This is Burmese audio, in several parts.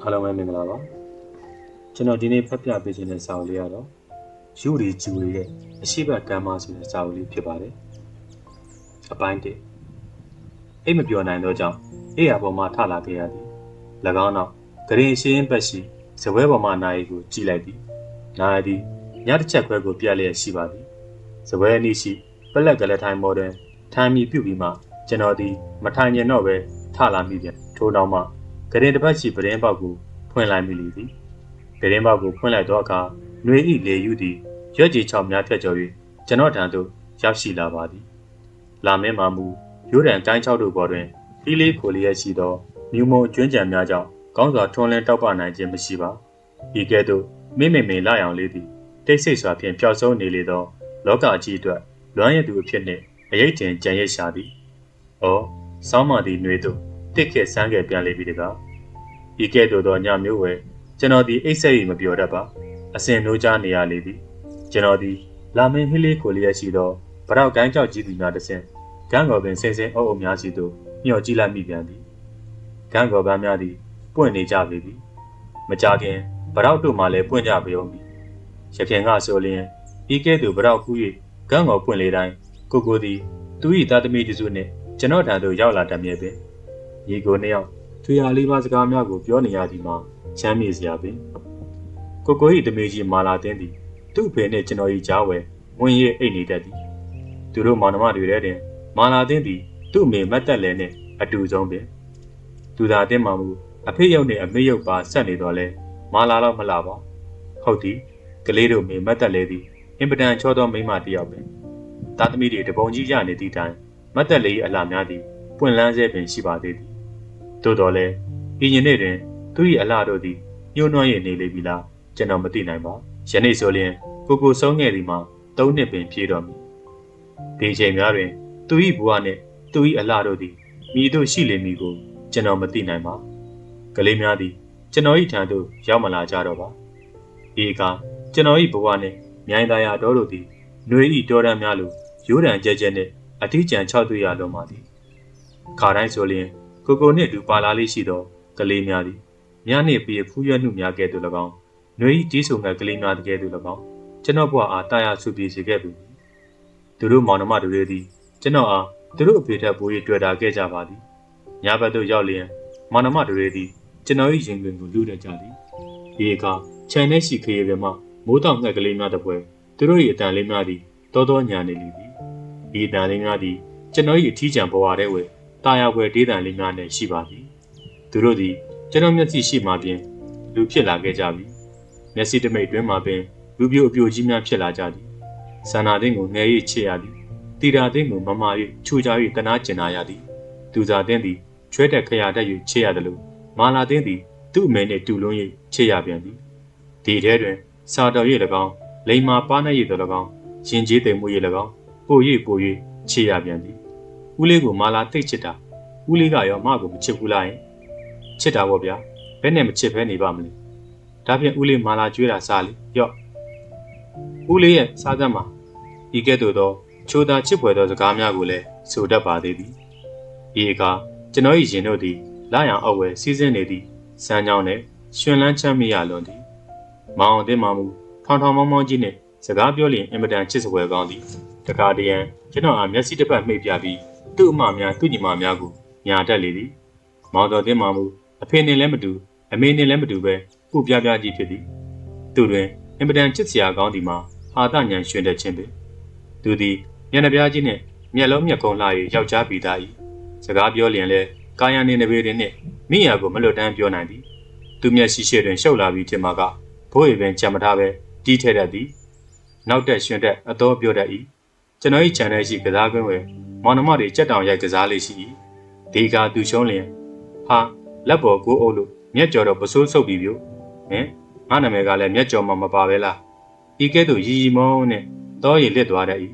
အားလုံးပဲမင်္ဂလာပါကျွန်တော်ဒီနေ့ဖတ်ပြပေးခြင်းတဲ့စာအုပ်လေးကတော့ယူရီဂျူရီရဲ့အရှိတ်ကမ်းမဆိုတဲ့စာအုပ်လေးဖြစ်ပါတယ်အပိုင်း1အိတ်မပြောနိုင်တော့ကြောင့်အိယာပေါ်မှာထလာခဲ့ရသည်၎င်းနောက်ဂရင်ရှင်းပတ်ရှိဇပွဲပေါ်မှာနာရီကိုကြည့်လိုက်သည်နာရီသည်ညတစ်ချက်ခွဲကိုပြက်လျက်ရှိပါသည်ဇပွဲအနည်းရှိပလက်ကလေးထိုင်မော်တွင်ထိုင်မီပြုတ်ပြီးမှကျွန်တော်သည်မထိုင်ကျင်တော့ပဲထလာမိပြန်ထို့နောက်မှဂရင်တစ်ပတ်ရှိပရင်ပေါက်ကိုဖွင့်လိုက်မိလေသည်ဂရင်ပေါက်ကိုဖွင့်လိုက်သောအခါနှွေဤလေယူသည်ရွက်ကြီးချောင်းများဖြတ်ကျော်၍ကျွန်တော်ထံသို့ရောက်ရှိလာပါသည်လာမင်းမာမူရိုးတံတိုင်းချောက်တို့ပေါ်တွင်ဖီးလေးခိုလျက်ရှိသောမြူမုံကျွန်းကြံများကြောင့်ကောင်းစွာထွန်းလင်းတောက်ပနိုင်ခြင်းမရှိပါဤကဲ့သို့မိမိလာရောင်လေးသည်တိတ်ဆိတ်စွာဖြင့်ပျောက်ဆုံးနေလေသောလောကအကြီးအတွက်လွမ်းရသူအဖြစ်နှင့်အရေးတင်ကြံရိပ်ရှာသည်။အော်ဆောင်းမသည်နှွေသို့တစ်ခေတ်ဆန်းကဲပြန်လေပြီတကား။ဤကဲ့သို့သောညမျိုးဝဲကျွန်တော်သည်အိတ်ဆက်၍မပြောတတ်ပါ။အစဉ်နိုးကြားနေရလေသည်။ကျွန်တော်သည်လာမင်းဟီလေးကိုလျက်ရှိသောဗရောက်ကိုင်းကြောက်ကြီးသူများတစ်ဆင့်ဂန်းကော်ပင်ဆင်းဆင်းအုပ်အုပ်များစီသို့မျှော်ကြည့်လိုက်မိပြန်သည်။ဂန်းကော်ပန်းများသည်ပွင့်နေကြပေသည်။မကြခင်ဗရောက်တို့မှလည်းပွင့်ကြပြုံးပြီ။ရခင်ကဆိုလျင်ဤကဲ့သို့ဗရောက်ကူး၍ဂန်းကော်ပွင့်လေတိုင်းကိုသည်သူ၏သားသမီးတစုနှင့်ကျွန်တော်ထံသို့ရောက်လာတတ်မြဲပင်ညီကိုနှစ်ယောက်ထွေရလေးပါးစကားများကိုပြောနေရသည်မှာချမ်းမြေစရာပင်ကို၏သမီးကြီးမာလာတင်းသည်သူ့အဖေနှင့်ကျွန်တော်၏ကြားဝဲဝင်ရအိတ်နေတတ်သည်သူတို့မောင်နှမတွေထဲတွင်မာလာတင်းသည်သူ့အမေမတ်တက်လဲနှင့်အတူဆုံးပင်သူသာတင်းမှမူအဖေရုပ်နှင့်အမေရုပ်ပါဆက်နေတော့လဲမာလာတော့မလာပါဟုတ်သည်ကလေးတို့မေမတ်တက်လဲသည်အင်ပဒန်ချောသောမိန်းမတစ်ယောက်ပင်သားသမီးတွေတပုံကြီးရနေသည့်တိုင်မတ်တက်လေးအလှများသည်ပွင့်လန်းစေပင်ရှိပါသေးသည်သို့တော်လည်းဤညနေတွင်သူ၏အလှတို့သည်ညှိုးနှွမ်းရနေလေပြီလားကျွန်တော်မသိနိုင်ပါယနေ့ဆိုလျှင်ကိုဆုံးခဲ့သည်မှာ3နှစ်ပင်ပြည့်တော်မူဒီချိန်များတွင်သူ၏ဘဝနှင့်သူ၏အလှတို့သည်မိတို့ရှိလေမည်ကိုကျွန်တော်မသိနိုင်ပါကလေးများသည်ကျွန်တော်၏ထံသို့ရောက်မလာကြတော့ပါဤအခါကျွန်တော်၏ဘဝနှင့်မြိုင်သာယာတော်တို့သည်နှွေ၏တော်ရန်များလိုရိုးတံကြဲကြဲနှင့်အထီးကျန်6တွေ့ရလုံးပါသည်ခါတိုင်းဆိုလျင်ကိုနှင့်တူပါလာလေးရှိသောကလေးများသည်မြနှင့်ပြေဖူးရွက်နှုများကဲ့သို့၎င်းနှွေ၏တီးဆုံငယ်ကလေးများတကဲ့သို့၎င်းကျွန်တော်ဘဝအားတာယာဆူပြေစေခဲ့ပြီသူတို့မောင်နှမတို့သည်ကျွန်တော်အားသူတို့အဖေထက်ပို၍တွေ့တာခဲ့ကြပါသည်ညဘက်သို့ရောက်လျင်မောင်နှမတို့သည်ကျွန်တော်၏ရင်တွင်ကိုလူတတ်ကြသည်ဒီအခါခြံထဲရှိခရီးပဲမှမိုးတောင်ငှက်ကလေးများတစ်ပွဲသူတို့၏အတန်လေးများသည်တော်ညာနေလေသည်ဒီအတန်လေးများသည်ကျွန်တော်၏အထီးကျန်ဘဝထဲဝဲတာယာပွဲဒေးတန်လေးများနဲ့ရှိပါသည်သူတို့သည်ကျွန်တော်မျက်စိရှိမှပြင်လူဖြစ်လာခဲ့ကြပြီမျက်စိတမိတ်တွင်မှပင်လူပြိုအပြိုကြီးများဖြစ်လာကြသည်ဆန္ဒသိန်းကိုငယ်၍ချစ်ရသည်တီတာသိန်းကိုမမာ၍ချူကြ၍တနာကျင်နာရသည်သူစားသိန်းသည်ချွဲတက်ခရတက်၍ချစ်ရတယ်လို့မာလာသိန်းသည်သူ့အမေနှင့်တူလုံး၍ချစ်ရပြန်သည်ဒီထဲတွင်စာတော်၍၎င်းလိမ္မာပါးနှက်၍၎င်းရင်ကျေးသိမ်မှု၍၎င်းပို၍ချစ်ရပြန်သည်ဦးလေးကိုမာလာသိတ်ချစ်တာဦးလေးကရောမကိုမချစ်ဘူးလားယင်ချစ်တာပေါ့ဗျာဘယ်နဲ့မချစ်ဖဲနေပါမလဲဒါဖြင့်ဦးလေးမာလာကျွေးတာစားလေရော့ဦးလေးရဲ့စားသမ်းမှာဤကဲ့သို့သောချိုသာချစ်ဖွယ်သောစကားများကိုလည်းဆိုတတ်ပါသေးသည်ဤအခါကျွန်တော်၏ရင်တို့သည်လာရန်အောက်ဝဲစီးစင်းနေသည့်စမ်းကြောင်းနှင့်ရှင်လန်းချမ်းမြေ့ရလွန်သည်မောင်တင်မာမူထောင်မောင်းကြီးနှင့်စကားပြောလျင်အင်မတန်ချစ်စပွဲကောင်းသည်တခါတရံကျွန်တော်အားမျက်စိတစ်ဖက်မှိတ်ပြပြီးသူ့အမများသူ့ညီမများကိုညာတက်လေသည်မောင်တော်တင်မာမူအဖေနှင့်လည်းမတူအမေနှင့်လည်းမတူပဲကုပြပြကြီးဖြစ်သည်သူတွင်အင်မတန်ချစ်စရာကောင်းသည်မှာဟာသညံရွှင်တဲ့ခြင်းပင်သူသည်မျက်နှာပြားကြီးနှင့်မျက်လုံးမျက်ကုံးလှ၍ယောက်ျားပြီးသား၏စကားပြောလျင်လည်းကာယံနှင့်နဘေတွင်နှင့်မိယာကိုမလွတ်တမ်းပြောနိုင်သည်သူမျက်ရှိရှိတွင်ရှုပ်လာပြီးထင်မှာကဘိုးရီပင်ကြံမထားပဲတီးထဲတတ်သည်နောက်တက်ရွှင်တက်အတော်ပြောတတ်၏ကျွန်တော်၏ခြံထဲရှိကစားကွင်းဝယ်မောင်နှမတွေကြက်တောင်ရိုက်ကစားလေးရှိ၏ဒီကသူရှုံးလျင်ဟာလက်ပေါ်ကိုအုပ်လို့မျက်ကြော်တော့ပစိုးဆုပ်ပြီးပြို့ဟင်ငါနာမည်ကလည်းမျက်ကြော်မှမပါပဲလားဤကဲ့သို့ရီရီမောင်းနဲ့တောရည်လစ်သွားတတ်၏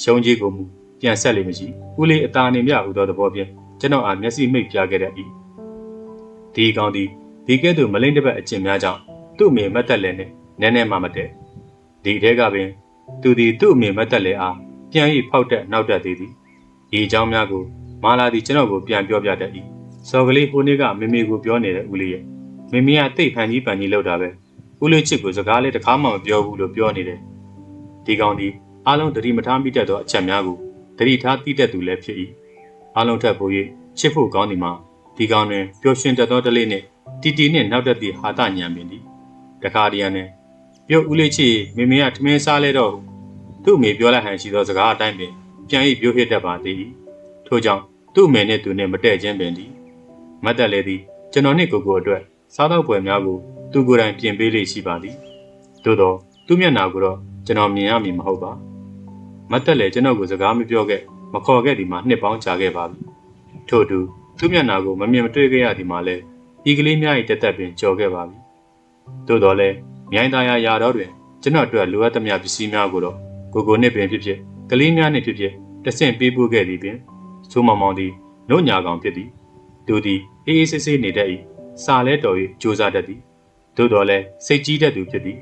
ရှုံးကြီးကိုမူပြန်ဆက်လေမရှိဦးလေးအသာနေမြဟုသောသဘောဖြင့်ကျွန်တော်အားမျက်စိမိတ်ပြခဲ့တတ်၏ဒီကောင်သည်ဒီကဲ့သို့မလိမ့်တစ်ပတ်အကျင့်များကြောင့်သူ့အမေမတ်တက်လဲနဲ့နည်းနည်းမှမတည့်ဒီထဲကပင်သူသည်သူ့အမေမတ်တက်လဲအားပြန်၍ဖောက်တက်နောက်တက်သေးသည်ဒီအကြောင်းများကိုမာလာသည်ကျွန်တော်ကိုပြန်ပြောပြတတ်၏စော်ကလေးဟိုနေ့ကမေမေကိုပြောနေတဲ့ဦးလေးရဲ့ မိမိကတိတ်ဖန်ကြီးပန်ကြီးလောက်တာပဲဦးလေးချစ်ကိုစကားလေးတစ်ခါမှမပြောဘူးလို့ပြောနေတယ်ဒီကောင်ဒီအားလုံးသတိမထားမိတတ်သောအချက်များကိုသတိထားသိတတ်သူလည်းဖြစ်၏အားလုံးထက်ပို၍ချစ်ဖို့ကောင်းသည်မှာဒီကောင်တွင်ပျော်ရွှင်တတ်သောတလေးနှင့်တီတီနှင့်နောက်တသည့်ဟာတညံပင်သည်တခါတည်းရန်နှင့်ပြုတ်ဦးလေးချစ်မိမိကထမင်းစားလဲတော့သူ့အမေပြောလိုက်ဟန်ရှိသောစကားအတိုင်းပင်ပြန်၏ပြောဖြစ်တတ်ပါသေး၏ထို့ကြောင့်သူ့အမေနှင့်သူနှင့်မတည့်ခြင်းပင်သည်မတ်တက်လေသည်ကျွန်တော်နှင့်ကိုကိုအတွက်စားသောက်ပွဲများကိုသူကိုယ်တိုင်ပြင်ပေးလေရှိပါသည်သို့သောသူ့မျက်နှာကိုတော့ကျွန်တော်မြင်ရမည်မဟုတ်ပါမတ်တက်လေကျွန်တော်ကိုစကားမပြောခဲ့မခေါ်ခဲ့သည်မှာနှစ်ပေါင်းကြာခဲ့ပါပြီထို့သူသူ့မျက်နှာကိုမမြင်မတွေ့ခဲ့ရသည်မှာလည်းဤကလေးများ၏တက်တက်ပင်ကြော်ခဲ့ပါပြီသို့တော်လည်းမြိုင်သားရာတော်တွင်ကျွန်တော်အတွက်လိုအပ်သမျှပစ္စည်းများကိုတော့ကိုနှင့်ပင်ဖြစ်ဖြစ်ကလေးများနှင့်ဖြစ်ဖြစ်တဆင့်ပေးပို့ခဲ့သည်ပင်ဆိုးမောင်မောင်သည်နှုတ်ညာကောင်ဖြစ်သည်သူသည်အေးအေးဆေးဆေးနေတတ်၏စာလဲတော်၍ကြိုးစားတတ်သည်သို့တော်လည်းစိတ်ကြီးတတ်သူဖြစ်သည်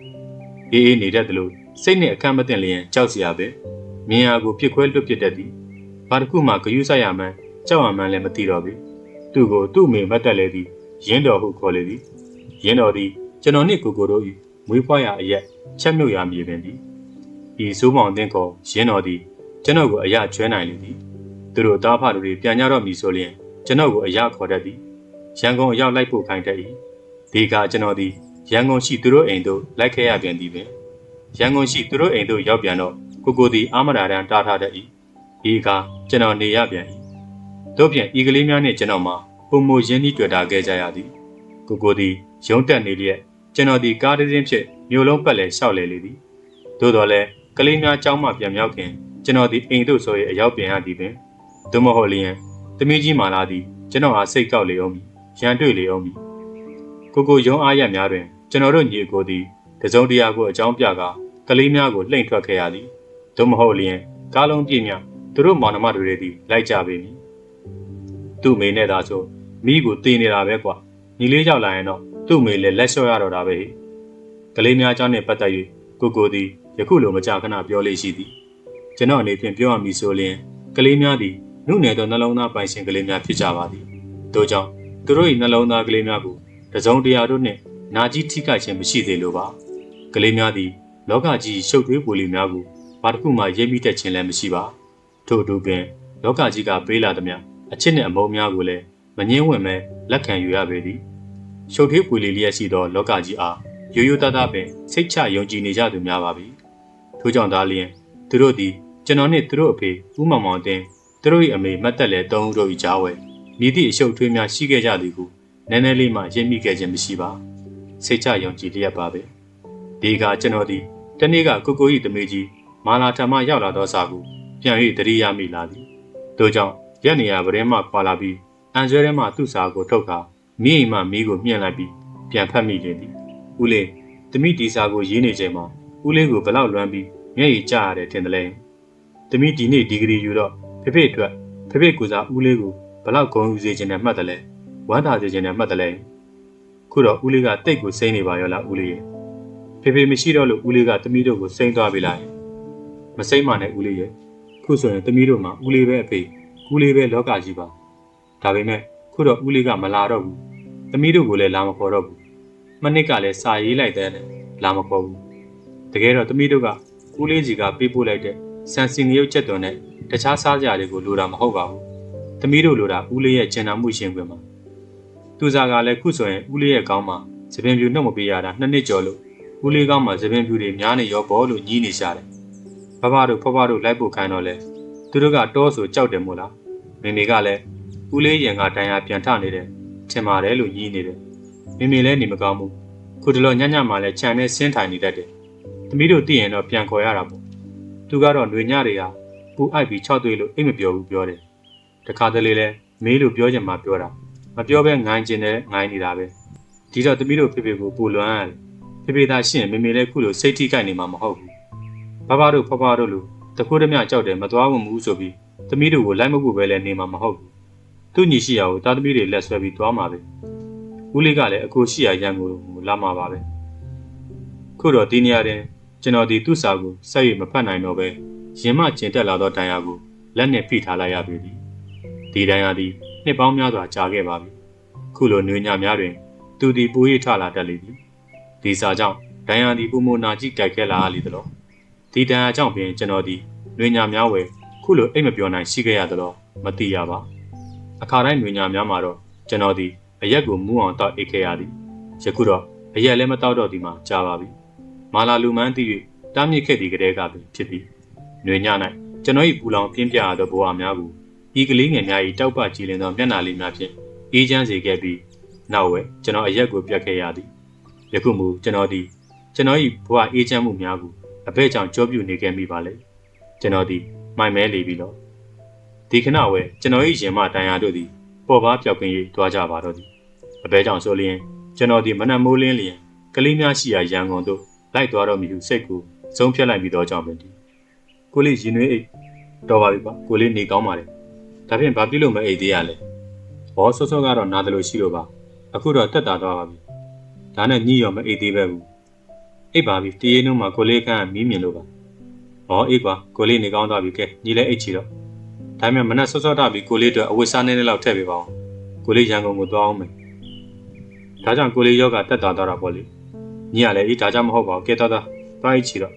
အေးအေးနေတတ်သလိုစိတ်နှင့်အခန့်မသင့်လျင်ကြောက်စရာပဲမြင်ရကိုပြစ်ခွဲလွတ်ပစ်တတ်သည်ဘာတစ်ခုမှဂယုဆိုင်ရမှန်းကြောက်ရမှန်းလည်းမသိတော့ပြီသူ့ကိုသူ့အမေမတ်တက်လေသည်ရင်းတော်ဟုခေါ်လေသည်ရင်းတော်သည်ကျွန်တော်နှင့်ကိုတို့၏မွေးဖွားရာအရက်ချက်မြုပ်ရာမြေပင်သည်ဤစိုးမောင်တင်ခေါ်ရင်းတော်သည်ကျွန်တော်ကိုအရာကျွဲနိုင်လေသည်သူတို့သားဖတို့တွေပြန်ကြတော့မည်ဆိုလျင်ကျွန်တော်ကိုအရာခေါ်တတ်သည်ရန်ကုန်အရောက်လိုက်ဖို့ခိုင်းတတ်၏ဒီကကျွန်တော်သည်ရန်ကုန်ရှိသူတို့အိမ်သို့လိုက်ခဲ့ရပြန်သည်ပင်ရန်ကုန်ရှိသူတို့အိမ်သို့ရောက်ပြန်တော့ကိုသည်အာမရာတန်တားထားတတ်၏ဒီကကျွန်တော်နေရပြန်၏တို့ဖြင့်ဤကလေးများနှင့်ကျွန်တော်မှာပုံမရင်းနှီးတွေ့တာခဲ့ကြရသည်ကိုသည်ရုံးတက်နေလျက်ကျွန်တော်သည်ကားတစ်စင်းဖြင့်မြို့လုံးပတ်လည်လျှောက်လေလေသည်သို့တော်လည်းကလေးများကျောင်းမှပြန်ရောက်ခင်ကျွန်တော်သည်အိမ်သို့ဆို၍အရောက်ပြန်ရသည်ပင်သို့မဟုတ်လျင်သမီးကြီးမာလာသည်ကျွန်တော်အားစိတ်ကောက်လေအောင်မည်ရန်တွေ့လေအောင်မည်ကိုရုံးအားရများတွင်ကျွန်တော်တို့ညီကိုသည်တစုံတရာကိုအကြောင်းပြကာကလေးများကိုလှိမ့်ထွက်ခဲ့ရသည်သို့မဟုတ်လျင်ကားလုံးပြည့်မြသူတို့မောင်နှမတွေသည်လိုက်ကြပေမည်သူ့မိနဲ့သာဆိုမိကိုတည်နေတာပဲကွာညီလေးရောက်လာရင်တော့သူ့မိလည်းလက်လျှော့ရတော့တာပဲကလေးများအကြောင်းနဲ့ပတ်သက်၍ကိုသည်ယခုလိုမကြခဏပြောလေးရှိသည်ကျွန်တော်အနေဖြင့်ပြောရမည်ဆိုလျင်ကလေးများသည်နှုတ်နယ်သောနှလုံးသားပိုင်ရှင်ကလေးများဖြစ်ကြပါသည်ထို့ကြောင့်သူတို့၏နှလုံးသားကလေးများကိုတစုံတရာတို့နှင့်နာကြီးထိခိုက်ခြင်းမရှိသေးလိုပါကလေးများသည်လောကကြီးရှုပ်ထွေးပူလီများကိုဘာတစ်ခုမှရိပ်မိတတ်ခြင်းလည်းမရှိပါထို့အတူပင်လောကကြီးကပေးလာသမျှအချစ်နှင့်အမုန်းများကိုလည်းမငြင်းဝံ့မဲလက်ခံယူရပေသည်ရှုပ်ထွေးပူလီလျက်ရှိသောလောကကြီးအားရိုးရိုးသားသားပင်စိတ်ချယုံကြည်နေကြသူများပါပြီထို့ကြောင့်သာလျှင်သူတို့သည်ကျွန်တော်နှင့်သူတို့အဖေဦးမောင်မောင်တင်သူတို့၏အမေမတ်တက်လဲသုံးဦးတို့၏ကြားဝဲမြည်သည့်အရှုပ်ထွေးများရှိခဲ့ကြသည်ကိုနည်းနည်းလေးမှရင်းမိခဲ့ခြင်းမရှိပါစိတ်ချယုံကြည်လျက်ပါပဲဒီကကျွန်တော်သည်တနေ့ကကို၏သမီးကြီးမာလာထံမှရောက်လာသောစာကိုပြန်၍တရိယာမိလာသည်ထို့ကြောင့်ရက်နေရပရင်းမှခွာလာပြီးအန်ဆွဲထဲမှသူ့စာကိုထုတ်ကာမိအိမ်မှမိကိုမြှင့်လိုက်ပြီးပြန်ဖတ်မိလေသည်ဦးလေးသမီးဒီစာကိုရေးနေချိန်မှာဦးလေးကိုဘလောက်လွမ်းပြီးမျက်ရည်ကျရတယ်ထင်တယ်လေသမီးဒီနေ့ဒီဂရီယူတော့ဖေအတွက်ဖေကူစားဦးလေးကိုဘလောက်ဂုဏ်ယူစေခြင်းနဲ့မှတ်တယ်လဲဝမ်းသာစေခြင်းနဲ့မှတ်တယ်လဲခုတော့ဦးလေးကတိတ်ကိုစိမ့်နေပါရောလားဦးလေးရဲ့ဖေမရှိတော့လို့ဦးလေးကသမီးတို့ကိုစိမ့်သွားပြီလားမစိမ့်ပါနဲ့ဦးလေးရဲ့ခုဆိုရင်သမီးတို့မှာဦးလေးပဲအဖေဦးလေးပဲလောကကြီးပါဒါပေမဲ့ခုတော့ဦးလေးကမလာတော့ဘူးသမီးတို့ကိုလည်းလာမခေါ်တော့ဘူးမနစ်ကလည်းစာရေးလိုက်တဲ့လာမခေါ်ဘူးတကယ်တော့သမီးတို့ကဦးလေးကြီးကပေးပို့လိုက်တဲ့စံစင်ငရုတ်ချက်တော်နဲ့တခြားစားစရာတွေကိုလိုတာမဟုတ်ပါဘူးသမီးတို့လိုတာဦးလေးရဲ့ကျန်နာမှုရှင်ခွင်မှာသူစားကလည်းခုဆိုရင်ဦးလေးရဲ့ကောင်းမှာသပင်ပြူနှုတ်မပေးရတာ2နှစ်ကျော်လို့ဦးလေးကောင်းမှာသပင်ပြူတွေများနေရောဘောလို့ညည်းနေရှာတယ်ဖဖတို့လိုက်ဖို့ခိုင်းတော့လဲသူတို့ကတောဆိုကြောက်တယ်မို့လားမေမေကလည်းဦးလေးရင်ကတန်ရာပြန်ထနေတယ်ထင်ပါတယ်လို့ညည်းနေတယ်မေမေလည်းနေမကောင်းဘူးခုတလောညမှလည်းခြံနဲ့ဆင်းထိုင်နေတတ်တယ်သမီးတို့သိရင်တော့ပြန်ခေါ်ရတာပေါ့သူကတော့ຫນွေညတွေကပူအိုက်ပြီး6သွေးလို့အိတ်မပြောဘူးပြောတယ်တခါတလေလဲမေးလို့ပြောချင်မှပြောတာမပြောဘဲငိုင်းကျင်တယ်ငိုင်းနေတာပဲဒီတော့သမီးတို့ဖေကိုပူလွမ်းရတယ်ဖေသာရှင်းမေမေလည်းခုလိုစိတ်ထိခိုက်နေမှာမဟုတ်ဘူးဖဖတို့လူတခုတည်းမြကြောက်တယ်မသွားဝင်ဘူးဆိုပြီးသမီးတို့ကိုလိုက်မကူပဲလဲနေမှာမဟုတ်ဘူးသူ့ညီရှိရာကိုတာသမီးတွေလက်ဆွဲပြီးသွားမှာပဲဦးလေးကလည်းအကိုရှိရာရန်ကိုလာမှာပါပဲခုတော့ဒီနေရာတင်ကျွန်တော်ဒီသူ့စာကိုဆက်၍မဖတ်နိုင်တော့ပဲရင်မကျင်တက်လာသောတန်ရာကိုလက်နဲ့ဖိထားလိုက်ရပြီဒီတန်ရာသည်နှစ်ပေါင်းများစွာကြာခဲ့ပါပြီခုလိုနှွေညများတွင် သူသည်ပို၍ထလာတတ်လေသည်ဒီစာကြောင့်ဒဏ်ရာသည်ပုံမနာကြည့်ကြိုက်ခဲလာလေသလောဒီဒဏ်ရာကြောင့်ပင်ကျွန်တော်သည်နှွေညာများဝယ်ခုလိုအိတ်မပြောနိုင်ရှိခဲ့ရသလောမသိရပါအခါတိုင်းနှွေညာများမှာတော့ကျွန်တော်သည်အရက်ကိုမူးအောင်တောက်အိတ်ခဲ့ရသည်ယခုတော့အရက်လည်းမတောက်တော့သည်မှာကြာပါပြီမာလာလူမန်းသိ၍တားမြစ်ခဲ့သည့်ကလေးကပင်ဖြစ်သည်နှွေညာ၌ကျွန်တော်၏ပူလောင်ပြင်းပြရသောဘဝများကိုဤကလေးငယ်များ၏တောက်ပကြည်လင်သောမျက်နှာလေးများဖြင့်အေးချမ်းစေခဲ့ပြီးနောက်ဝဲကျွန်တော်အရက်ကိုပြတ်ခဲ့ရသည်ယခုမူကျွန်တော်သည်ကျွန်တော်၏ဘဝအေးချမ်းမှုများကိုအဘဲကြောင့်ကြောပြနေခဲ့မိပါလေကျွန်တော်သည်မိုင်မဲလေပြီလောဒီခဏဝဲကျွန်တော်၏ရင်မတန်ရာတို့သည်ပေါ်ပါပြောက်ကင်း၍တွားကြပါတော့သည်အဘဲကြောင့်ဆိုလျင်ကျွန်တော်သည်မနက်မိုးလင်းလျင်ကလေးများရှိရာရန်ကုန်သို့လိုက်သွားတော့မည်ဟုစိတ်ကိုဆုံးဖြတ်လိုက်ပြီးတော့ကြောင့်ပင်ဒီကိုလေးရင်နွေးအိတ်တော်ပါပြီပါကိုလေးနေကောင်းပါလေဒါဖြင့်ဘာဖြစ်လို့မအိတ်သေးရလဲဘောဆော့ဆော့ကတော့နားတယ်လို့ရှိလို့ပါအခုတော့တက်တာသွားပါပြီဒါနဲ့ညှိရောမအိတ်သေးပဲဘူးအိတ်ပါပြီတရေနှုံးမှာကိုလေးကမီးမြင်လို့ပါဟောအေးကွာကိုလေးနေကောင်းသွားပြီကဲညီလဲအိတ်ချီတော့ဒါမှမနက်ဆော့ဆော့တာပြီကိုလေးတို့အဝတ်စားနေနေလောက်ထည့်ပေးပါအောင်ကိုလေးရန်ကုန်ကိုသွားအောင်မယ်ဒါကြောင့်ကိုလေးယောဂတက်တာသွားတာပေါ့လေညီကလည်းအေးဒါကြောင့်မဟုတ်ပါဘူးကဲသွားအိတ်ချီတော့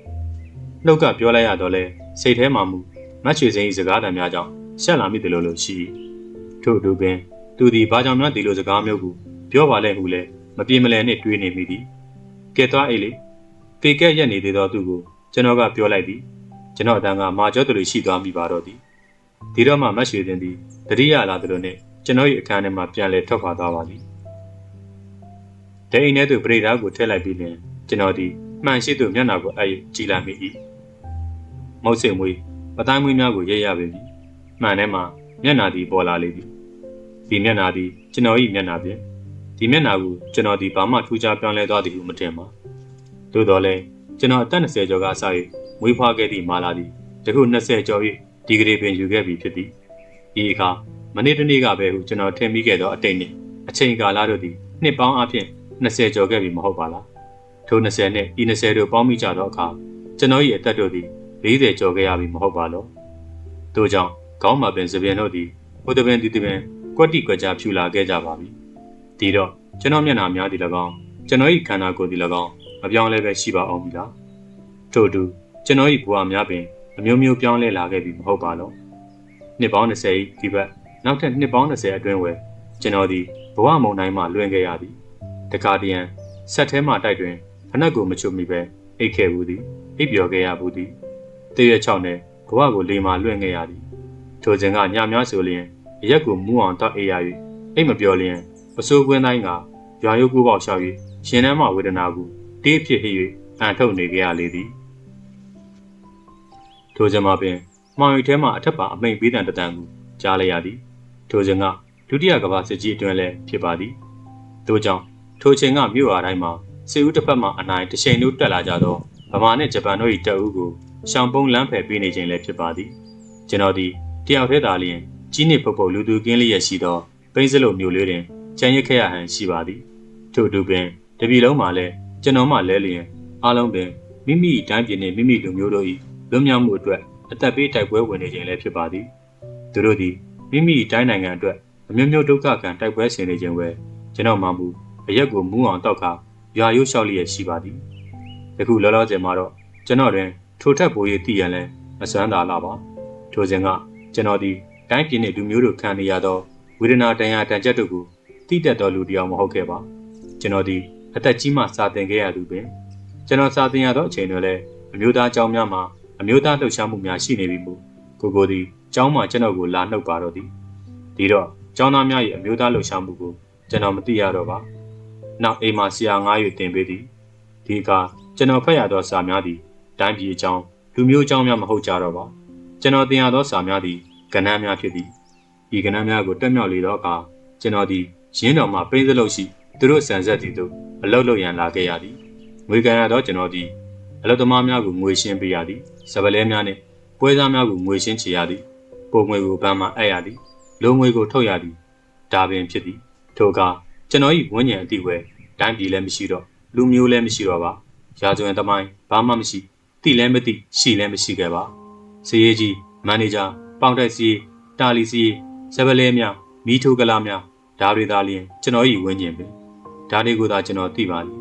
နှုတ်ကပြောလိုက်ရတော့လဲစိတ်ထဲမှာမူမတ်ချွေစိန်၏စကားတံများကြောင့်ရှက်လာမိတယ်လို့ရှိထို့အတူပင်သူသည်ဘာကြောင့်များဒီလိုစကားမျိုးကိုပြောပါလဲဟုလဲမပြေမလည်နှင့်တွေးနေမိသည်ကဲသွားအိတ်လေပေကက်ရက်နေသေးသောသူကိုကျွန်တော်ကပြောလိုက်သည်ကျွန်တော်အတန်းကမာကျော်သူတွေရှိသွားမိပါတော့သည်ဒီတော့မှမတ်ရွှေတင်သည်တတိယလာသလိုနှင့်ကျွန်တော်၏အခန်းထဲမှပြန်လဲထွက်ခွာသွားပါသည်ဒိန်ထဲသို့ပရိဒါကိုထည့်လိုက်ပြီးလျှင်ကျွန်တော်သည်မှန်ရှိသူမျက်နှာကိုအပ်ကြည့်လိုက်မိ၏မုတ်စိမ်မွေးပတိုင်းမွေးများကိုရိပ်ရပေပြီမှန်ထဲမှာမျက်နှာသည်ပေါ်လာလေသည်ဒီမျက်နှာသည်ကျွန်တော်၏မျက်နှာဖြင့်ဒီမျက်နှာကိုကျွန်တော်သည်ဘာမှထူးခြားပြောင်းလဲသွားသည်ဟုမထင်ပါသို့တော်လည်းကျွန်တော်အသက်20ကျော်ကစ၍မွေးဖွားခဲ့သည့်မာလာသည်ယခု20ကျော်၍ဒီဂရီပင်ယူခဲ့ပြီဖြစ်သည်ဒီအခါမနေ့တနေ့ကပဲဟုကျွန်တော်ထင်မိခဲ့သောအတိတ်နှင့်အချိန်ကာလတို့သည်နှစ်ပေါင်းအပြင်20ကျော်ခဲ့ပြီမဟုတ်ပါလားထို20နှင့်ဤ20တို့ပေါင်းမိကြသောအခါကျွန်တော်၏အသက်တို့သည်40ကျော်ခဲ့ရပြီမဟုတ်ပါလောထို့ကြောင့်ခေါင်းမှာပင်သပင်တို့သည်ဟိုတပင်ဒီတပင်ကွက်တိကွက်ကြားဖြူလာခဲ့ကြပါပြီဒီတော့ကျွန်တော်မျက်နှာများသည်၎င်းကျွန်တော်၏ခန္ဓာကိုယ်သည်၎င်းမပြောင်းလဲပဲရှိပါအောင်ပြီလားထို့အတူကျွန်တော်၏ဘဝများပင်အမျိုးမျိုးပြောင်းလဲလာခဲ့ပြီမဟုတ်ပါလောနှစ်ပေါင်း20၏ဒီဘက်နောက်ထပ်နှစ်ပေါင်း20အတွင်းဝယ်ကျွန်တော်သည်ဘဝမုန်တိုင်းမှလွင်ခဲ့ရသည်တခါတည်းရန်ဆက်ထဲမှတိုက်တွင်ဖနက်ကိုမချုပ်မိပဲအိတ်ခဲ့ဘူးသည်အိပ်ပျော်ခဲ့ရဘူးသည်တည့်ရ6နဲ့ဘဝကိုလေမာလွင့်ခဲ့ရသည်ထိုစဉ်ကညများဆိုလျင်အရက်ကိုမူးအောင်တောက်အိပ်ရ၍အိတ်မပြောလျင်အစိုးကွင်းတိုင်းကရွာရုပ်ကူပေါက်လျှောက်၍ရှင်နှမ်းမှဝေဒနာကိုတေးဖြစ်ဟိ၍အန်ထုတ်နေကြရလေသည်ထိုစဉ်မှာပင်မှောင်ရိပ်ထဲမှအထက်ပါအမိန်ပေးတံတန်ကိုကြားလိုက်ရသည်ထိုစဉ်ကဒုတိယကမ္ဘာစစ်ကြီးအတွင်းလည်းဖြစ်ပါသည်ထို့ကြောင့်ထိုချိန်ကမြို့အားတိုင်းမှာစစ်ဦးတစ်ဖက်မှအနိုင်တချိန်တို့တက်လာကြသောဗမာနှင့်ဂျပန်တို့၏တပ်ဦးကိုရှောင်ပုံးလမ်းဖယ်ပေးနေခြင်းလည်းဖြစ်ပါသည်ကျွန်တော်သည်တယောက်တည်းသာလျှင်ကြီးနှင့်ပုတ်ပုတ်လူသူကင်းလျက်ရှိသောပိန်းစလုံးမျိုးလေးတွင်ချမ်းရစ်ခဲ့ရဟန်ရှိပါသည်ထို့အတူပင်တပြည်လုံးမှာလည်းကျွန်တော်မှလဲလျင်အားလုံးပင်မိမိတိုင်းပြည်နှင့်မိမိလူမျိုးတို့၏လွတ်မြောက်မှုအတွက်အသက်ပေးတိုက်ပွဲဝင်နေခြင်းလည်းဖြစ်ပါသည်သူတို့သည်မိမိတိုင်းနိုင်ငံအတွက်အမျိုးမျိုးဒုက္ခခံတိုက်ပွဲဆင်နေခြင်းပဲကျွန်တော်မှမူအရက်ကိုမူးအောင်တောက်ခါရွာရိုးလျှောက်လျက်ရှိပါသည်ယခုလောလောဆယ်မှာတော့ကျွန်တော်တွင်ထိုထက်ပို၍တည်ရန်လဲမစွမ်းသာလာပါထိုစဉ်ကကျွန်တော်သည်တိုင်းပြည်နှင့်လူမျိုးတို့ခံနေရသောဝေဒနာတန်ရာတန်ချက်တို့ကိုတိတက်တော်လူတယောက်မဟုတ်ခဲ့ပါကျွန်တော်သည်အသက်ကြီးမှစာသင်ခဲ့ရသူပင်ကျွန်တော်စာသင်ရသောအချိန်တွင်လည်းအမျိုးသားကျောင်းများမှာအမျိုးသားလှုပ်ရှားမှုများရှိနေပြီမို့ကိုသည်ကျောင်းမှာကျွန်တော်ကိုလာနှုတ်ပါတော့သည်ဒီတော့ကျောင်းသားများ၏အမျိုးသားလှုပ်ရှားမှုကိုကျွန်တော်မသိရတော့ပါနောက်အိမ်မှာဆရာငား၍တင်ပေးသည်ဒီအခါကျွန်တော်ဖတ်ရသောစာများသည်တိုင်းပြည်အကြောင်းလူမျိုးအကြောင်းများမဟုတ်ကြတော့ပါကျွန်တော်သင်ရသောစာများသည်ကဏ္ဍများဖြစ်သည်ဤကဏ္ဍများကိုတက်မြောက်လေသောအခါကျွန်တော်သည်ရင်းတော်မှပိန်းစလုပ်ရှိသူတို့ဆန်ဆက်သည်သို့အလုတ်လုတ်ရန်လာခဲ့ရသည်ငွေကံရသောကျွန်တော်သည်အလုတ်သမားများကိုငွေရှင်းပေးရသည်စပလဲများနှင့်ပွဲစားများကိုငွေရှင်းချေရသည်ပုံငွေကိုဘဏ်မှအပ်ရသည်လုံငွေကိုထုတ်ရသည်ဒါပင်ဖြစ်သည်ထိုအခါကျွန်တော်၏ဝန်းကျင်အတိဝဲတိုင်းပြည်လည်းမရှိတော့လူမျိုးလည်းမရှိတော့ပါရာဇဝင်သမိုင်းဘာမှမရှိတိလည်းမသိရှိလည်းမရှိခဲ့ပါစည်ရေးကြီးမန်နေဂျာပေါင်တိုက်စီတာလီစီစပလဲများမီးထိုးကလာများဒါတွေသာလျင်ကျွန်တော်၏ဝန်းကျင်ပင် ဒါတွေကိုသာကျွန်တော်သိပါသည်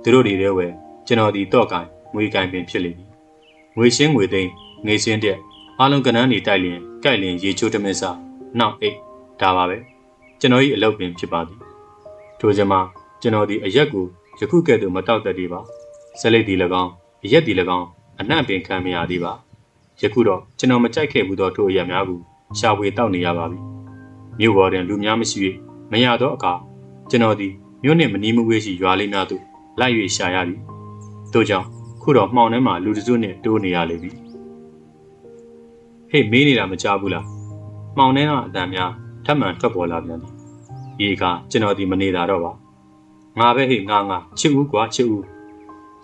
သူတို့တွေလည်းဝယ်ကျွန်တော်ဒီတော့ကိုင်ငွေကိုင်ပင်ဖြစ်လိမ့်မည်ငွေရှင်းငွေသိမ်းငွေစင်းတဲ့အားလုံးကဏ္ဍနေတိုက်လျင်ကြိုက်လျင်ရေချိုးတမင်းစားနောက်အိတ်ဒါပါပဲကျွန်တော်၏အလုပ်ပင်ဖြစ်ပါသည်ထိုကြမှာကျွန်တော်ဒီအရက်ကိုယခုကဲ့သို့မတောက်တတ်သေးပါဇလိတ်ဒီ၎င်းအရက်ဒီ၎င်းအနှံ့ပင်ခံမရသေးပါယခုတော့ကျွန်တော်မကြိုက်ခဲ့ဘူးသောထိုအရက်များကိုရှာဖွေတောက်နေရပါပြီမြို့ပေါ်တွင်လူများမရှိ၍မရသောအခါကျွန်တော်ဒီမြို့နှင့်မနီးမဝေးရှိရွာလေးများသို့လိုက်၍ရှာရသည်ထို့ကြောင့်ခုတော့မှောင်ထဲမှာလူတစုနှင့်တိုးနေရလေပြီဟေ့မေးနေတာမကြားဘူးလားမှောင်ထဲကအတန်များထပ်မံထွက်ပေါ်လာပြန်သည်ဒီအခါကျွန်တော်ဒီမနေတာတော့ပါငါပဲဟေ့ငါချစ်ဦးကွာချစ်ဦး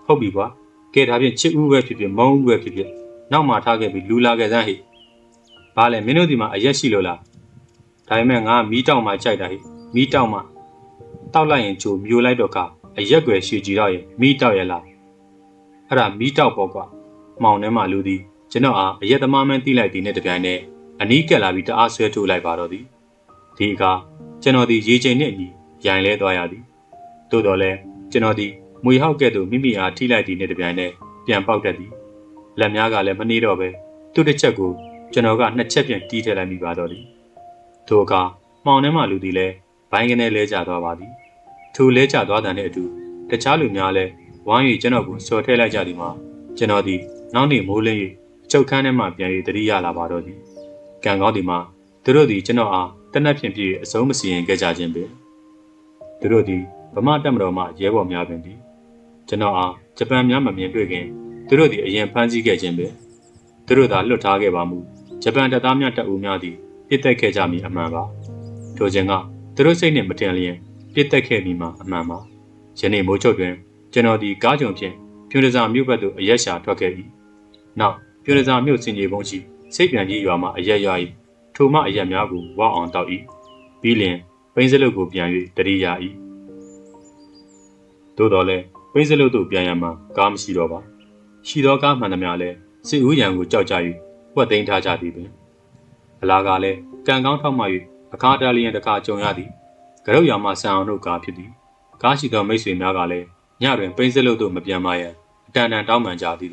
ဟုတ်ပြီကွာကဲဒါဖြင့်ချစ်ဦးပဲဖြစ်ဖြစ်မုန်းဦးပဲဖြစ်ဖြစ်နောက်မှထားခဲ့ပြီးလူလာခဲ့စမ်းဟေ့ဘာလဲမင်းတို့ဒီမှာအရက်ရှိလို့လားဒါပေမဲ့ငါမီးတောက်မှကြိုက်တာဟေ့မီးတောက်မှတောက်လိုက်ရင်ချိုမျိုးလိုက်တော့ကအရက်ွယ်ရွှေကြည်တော့ရင်မီးတောက်ရလားအဲ့ဒါမီးတောက်ပေါ့ကွာမှောင်ထဲမှာလူသည်ကျွန်တော်အားအရက်သမားမှန်းသိလိုက်သည်နဲ့တပြိုင်နက်အနီးကပ်လာပြီးတအားဆွဲထိုးလိုက်ပါတော့သည်ဒီအခါကျွန်တော်သည်ရေချိန်နှင့်အညီရိုင်လဲသွားရသည်သို့တော်လည်းကျွန်တော်သည်မွေဟောက်ကဲ့သို့မိမိအားထိလိုက်သည်နဲ့တပြိုင်နက်ပြန်ပေါက်တတ်သည်လက်များကလည်းမနှေးတော့ပဲသူ့တစ်ချက်ကိုကျွန်တော်ကနှစ်ချက်ပြန်တီးထည့်လိုက်မိပါတော့သည်ထိုအခါမှောင်ထဲမှလူသည်လည်းဘိုင်းကနေလဲကျသွားပါသည်ထိုလဲကျသွားတဲ့အတူတခြားလူများလည်းဝိုင်း၍ကျွန်တော်ကိုဆော်ထည့်လိုက်ကြသည်မှာကျွန်တော်သည်နောက်နေ့မိုးလင်း၍အချုပ်ခန်းထဲမှပြန်၍တတိယလာပါတော့သည်ကံကောင်းသည်မှာသူတို့သည်ကျွန်တော်အားတနက်ဖြန်ပြည့်အစုံမစီရင်ခဲ့ကြခြင်းပင်သူတို့သည်ဗမာတပ်မတော်မှရဲဘော်များပင်သည်ကျွန်တော်အားဂျပန်များမမြင်တွေ့ခင်သူတို့သည်အရင်ဖမ်းဆီးခဲ့ခြင်းပင်သူတို့သာလွတ်ထားခဲ့ပါမူဂျပန်တပ်သားများတပ်ဦးများသည်ပြစ်တက်ခဲ့ကြမည်အမှန်ပါထိုခြင်းကသူတို့စိတ်နှင့်မတင်လျင်ပြစ်တက်ခဲ့မည်မှာအမှန်ပါယနေ့မိုးချုပ်တွင်ကျွန်တော်သည်ကားကြုံဖြင့်ပြူရစာမြို့ဘက်သို့အရက်ရှာထွက်ခဲ့၏နောက်ပြူရစာမြို့စင်ကြီးပုံးရှိစိတ်ပြန်ကြီးရွာမှအရက်ရွာ၏ထိုမှအရက်များကိုဝေါအောင်တောက်၏ပြီးလျင်ပိန်းစလုတ်ကိုပြန်၍တရိယာ၏သို့တော်လည်းပိန်းစလုတ်သို့ပြန်ရမှကားမရှိတော့ပါရှိသောကားမှန်သမျှလည်းစစ်ဦးရန်ကိုကြောက်ကြ၍ဝက်သိမ်းထားကြသည်ပင်အလားကလည်းကံကောင်းထောက်မှ၍အခါတာလျင်တခါကြုံရသည်ကရုတ်ရွာမှဆန်အောင်တို့ကားဖြစ်သည်ကားရှိသောမိတ်ဆွေများကလည်းညတွင်ပိန်းစလုတ်သို့မပြန်မရန်အတန်တန်တောင်းပန်ကြသည်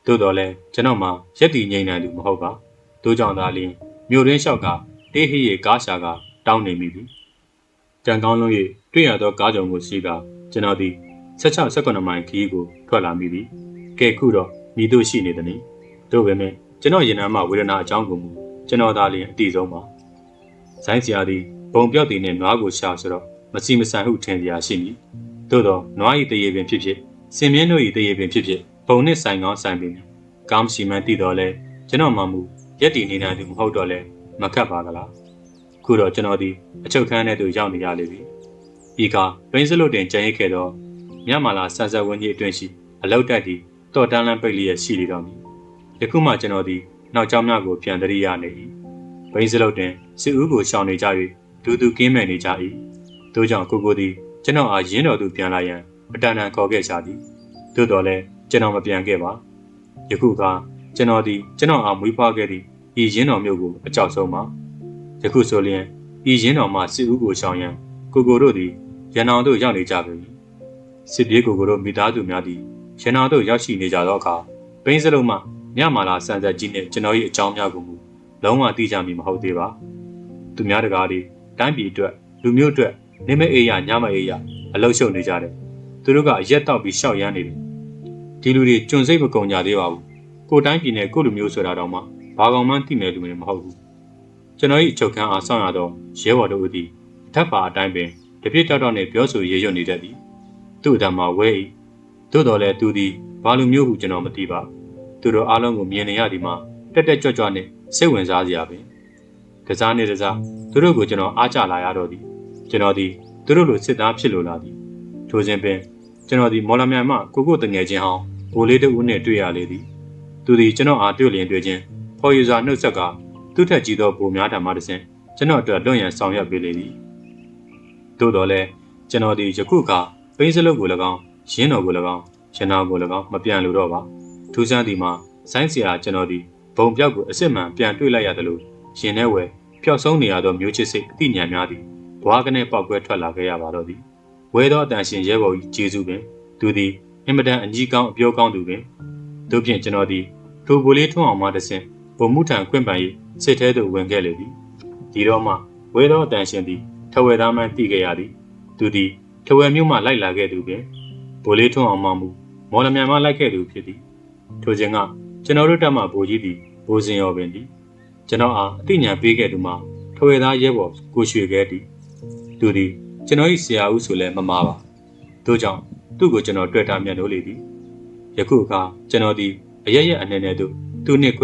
သို့တော်လည်းကျွန်တော်မှရက်တီငိမ့်နိုင်သူမဟုတ်ပါသို့ကြောင့်သာလျှင်မြို့တွင်လျှောက်ကတေးဟိရေကားရှာကတောင်းနေမိသည်ကံကောင်းလုံး၍တွေ့ရသောကားကြုံကိုရှိကကျွန်တော်သည်16-19မိုင်ခရီးကိုထွက်လာမိသည်ကဲခုတော့မိတို့ရှိနေသည်။တို့ပဲမဲ့ကျွန်တော်ရင်နာမှဝေဒနာအကြောင်းကိုမူကျွန်တော်သာလျှင်အတိဆုံးပါ။ဆိုင်းစရာသည်ဘုံပြောက်သည်နှင့်နွားကိုရှာဆိုတော့မစီမဆန်ဟုထင်စရာရှိမည်။သို့တော့နွား၏တရေပင်ဖြစ်ဖြစ်စင်မြင့်တို့၏တရေပင်ဖြစ်ဖြစ်ဘုံနှင့်ဆိုင်ကောင်းဆိုင်ပင်ကောင်းစီမံတည်တော်လဲကျွန်တော်မှမူရက်တည်နေနိုင်သူမဟုတ်တော့လဲမခတ်ပါကလား။ခုတော့ကျွန်တော်သည်အချုပ်ခန်းထဲသို့ရောက်နေရလေပြီ။ဤကဘိန်းစလုတ်တင်ကြံရစ်ခဲ့သောမြမလာဆန်ဆက်ဝင်းကြီးအတွင်းရှိအလောက်တက်သည့်တော်တန်းလန်းပိတ်လျက်ရှိနေတော်မူယခုမှကျွန်တော်သည်နောက်ကျောင်းများကိုပြန်တရိရနေ၏ဘိန်းစလုတ်တင်စစ်ဦးကိုရှောင်နေကြ၍ဒူးဒူးကင်းမဲ့နေကြ၏ထို့ကြောင့်ကိုသည်ကျွန်တော်အားရင်းတော်သူပြန်လာရန်အတန်တန်ခေါ်ခဲ့ရှာသည်သို့တော်လည်းကျွန်တော်မပြန်ခဲ့ပါယခုကကျွန်တော်သည်ကျွန်တော်အားမွေးဖွားခဲ့သည့်ဤရင်းတော်မျိုးကိုအကြောက်ဆုံးပါယခုဆိုလျင်ဤရင်းတော်မှစစ်ဦးကိုရှောင်ရန်ကိုတို့သည်ရန်အောင်တို့ရောက်နေကြပြီစစ်ပြေးကိုတို့မိသားစုများသည်ရန်အောင်တို့ရောက်ရှိနေကြသောအခါဘိန်းစလုံးမှမြမာလာဆန်ဆက်ကြီးနှင့်ကျွန်တော်၏အကြောင်းများကိုမူလုံးဝသိကြမည်မဟုတ်သေးပါသူများတကားသည်တိုင်းပြည်အတွက်လူမျိုးအတွက်နေမအေးရညမအေးရအလုရှုံနေကြတယ်သူတို့ကအရက်တောက်ပြီးရှောက်ရမ်းနေတယ်ဒီလူတွေကျွန်စိတ်မကုန်ကြသေးပါဘူးကိုတိုင်းပြည်နဲ့ကိုလူမျိုးဆိုတာတော့မှဘာကောင်မှသိမယ်လူမျိုးမဟုတ်ဘူးကျွန်တော်၏ချုပ်ခန်းအားဆောင်ရတော့ရဲဘော်တို့သည်ဓာတ်ပါအတိုင်းပင်တပြည့်တောက်တောက်နဲ့ပြောဆိုရေရွတ်နေတတ်သည်သူ့အတမှာဝဲ၏သို့တော်လည်းသူသည်ဘာလူမျိုးဟုကျွန်တော်မသိပါသူတို့အားလုံးကိုမြင်နေရသည်မှာတက်တက်ကြွကြွနဲ့စိတ်ဝင်စားစရာပင်ကစားနေတစားသူတို့ကိုကျွန်တော်အားကျလာရတော့သည်ကျွန်တော်သည်သူတို့လိုစစ်သားဖြစ်လိုလာသည်ထိုစဉ်ပင်ကျွန်တော်သည်မော်လမြိုင်မှကိုတငယ်ချင်းဟောင်းဘိုးလေးတို့ဦးနှင့်တွေ့ရလေသည်သူသည်ကျွန်တော်အားတွေ့လျင်တွေ့ချင်းဖော်ယူစာနှုတ်ဆက်ကသူ့ထက်ကြီးသောဘိုးများထံမှတဆင့်ကျွန်တော်အတွက်လွန့်ရန်ဆောင်ရွက်ပေးလေသည်သို့တော်လည်းကျွန်တော်သည်ယခုကပိန်းစလုတ်ကို၎င်းရင်းတော်ကို၎င်းရနာကို၎င်းမပြန်လိုတော့ပါထူးဆန်းသည်မှာဆိုင်းစရာကျွန်တော်သည်ဘုံပြောက်ကိုအစ်စ်မှန်ပြန်တွေ့လိုက်ရသလိုရင်ထဲဝယ်ပျောက်ဆုံးနေရသောမျိုးချစ်စိတ်အသိဉာဏ်များသည်ဘွားကနေပေါက်ကွဲထွက်လာခဲ့ရပါတော့သည် ဝဲသောအတန်ရှင်ရဲဘော်ကြီးကျေးဇူးပင်သူသည်အင်မတန်အကြီးကောင်းအပြောကောင်းသူပင်တို့ဖြင့်ကျွန်တော်သည်ထိုဗိုလ်လေးထွန်းအောင်မှတဆင့်ဗိုလ်မှုထံခွင့်ပန်၏စစ်ထဲသို့ဝင်ခဲ့လေသည်ဒီတော့မှဝဲသောအတန်ရှင်သည်ထဝယ်သားမှသိခဲ့ရသည်သူသည်ထဝယ်မြို့မှလိုက်လာခဲ့သူပင်ဗိုလ်လေးထွန်းအောင်မှမူမော်လမြိုင်မှလိုက်ခဲ့သူဖြစ်သည်ထိုစဉ်ကကျွန်တော်တို့တပ်မှဗိုလ်ကြီးသည်ဗိုလ်စင်ရောပင်သည်ကျွန်တော်အားအသိဉာဏ်ပေးခဲ့သူမှာထဝယ်သားရဲဘော်ကိုရွှေခဲသည်သူသည်ကျွန်တော်၏ဆရာဦးဆိုလည်းမမာပါတို့ကြောင့်သူ့ကိုကျွန်တော်တွေ့တာမြတ်လို့လေသည်ယခုအခါကျွန်တော်သည်အရရက်အနေနဲ့သူနှင့်ကွ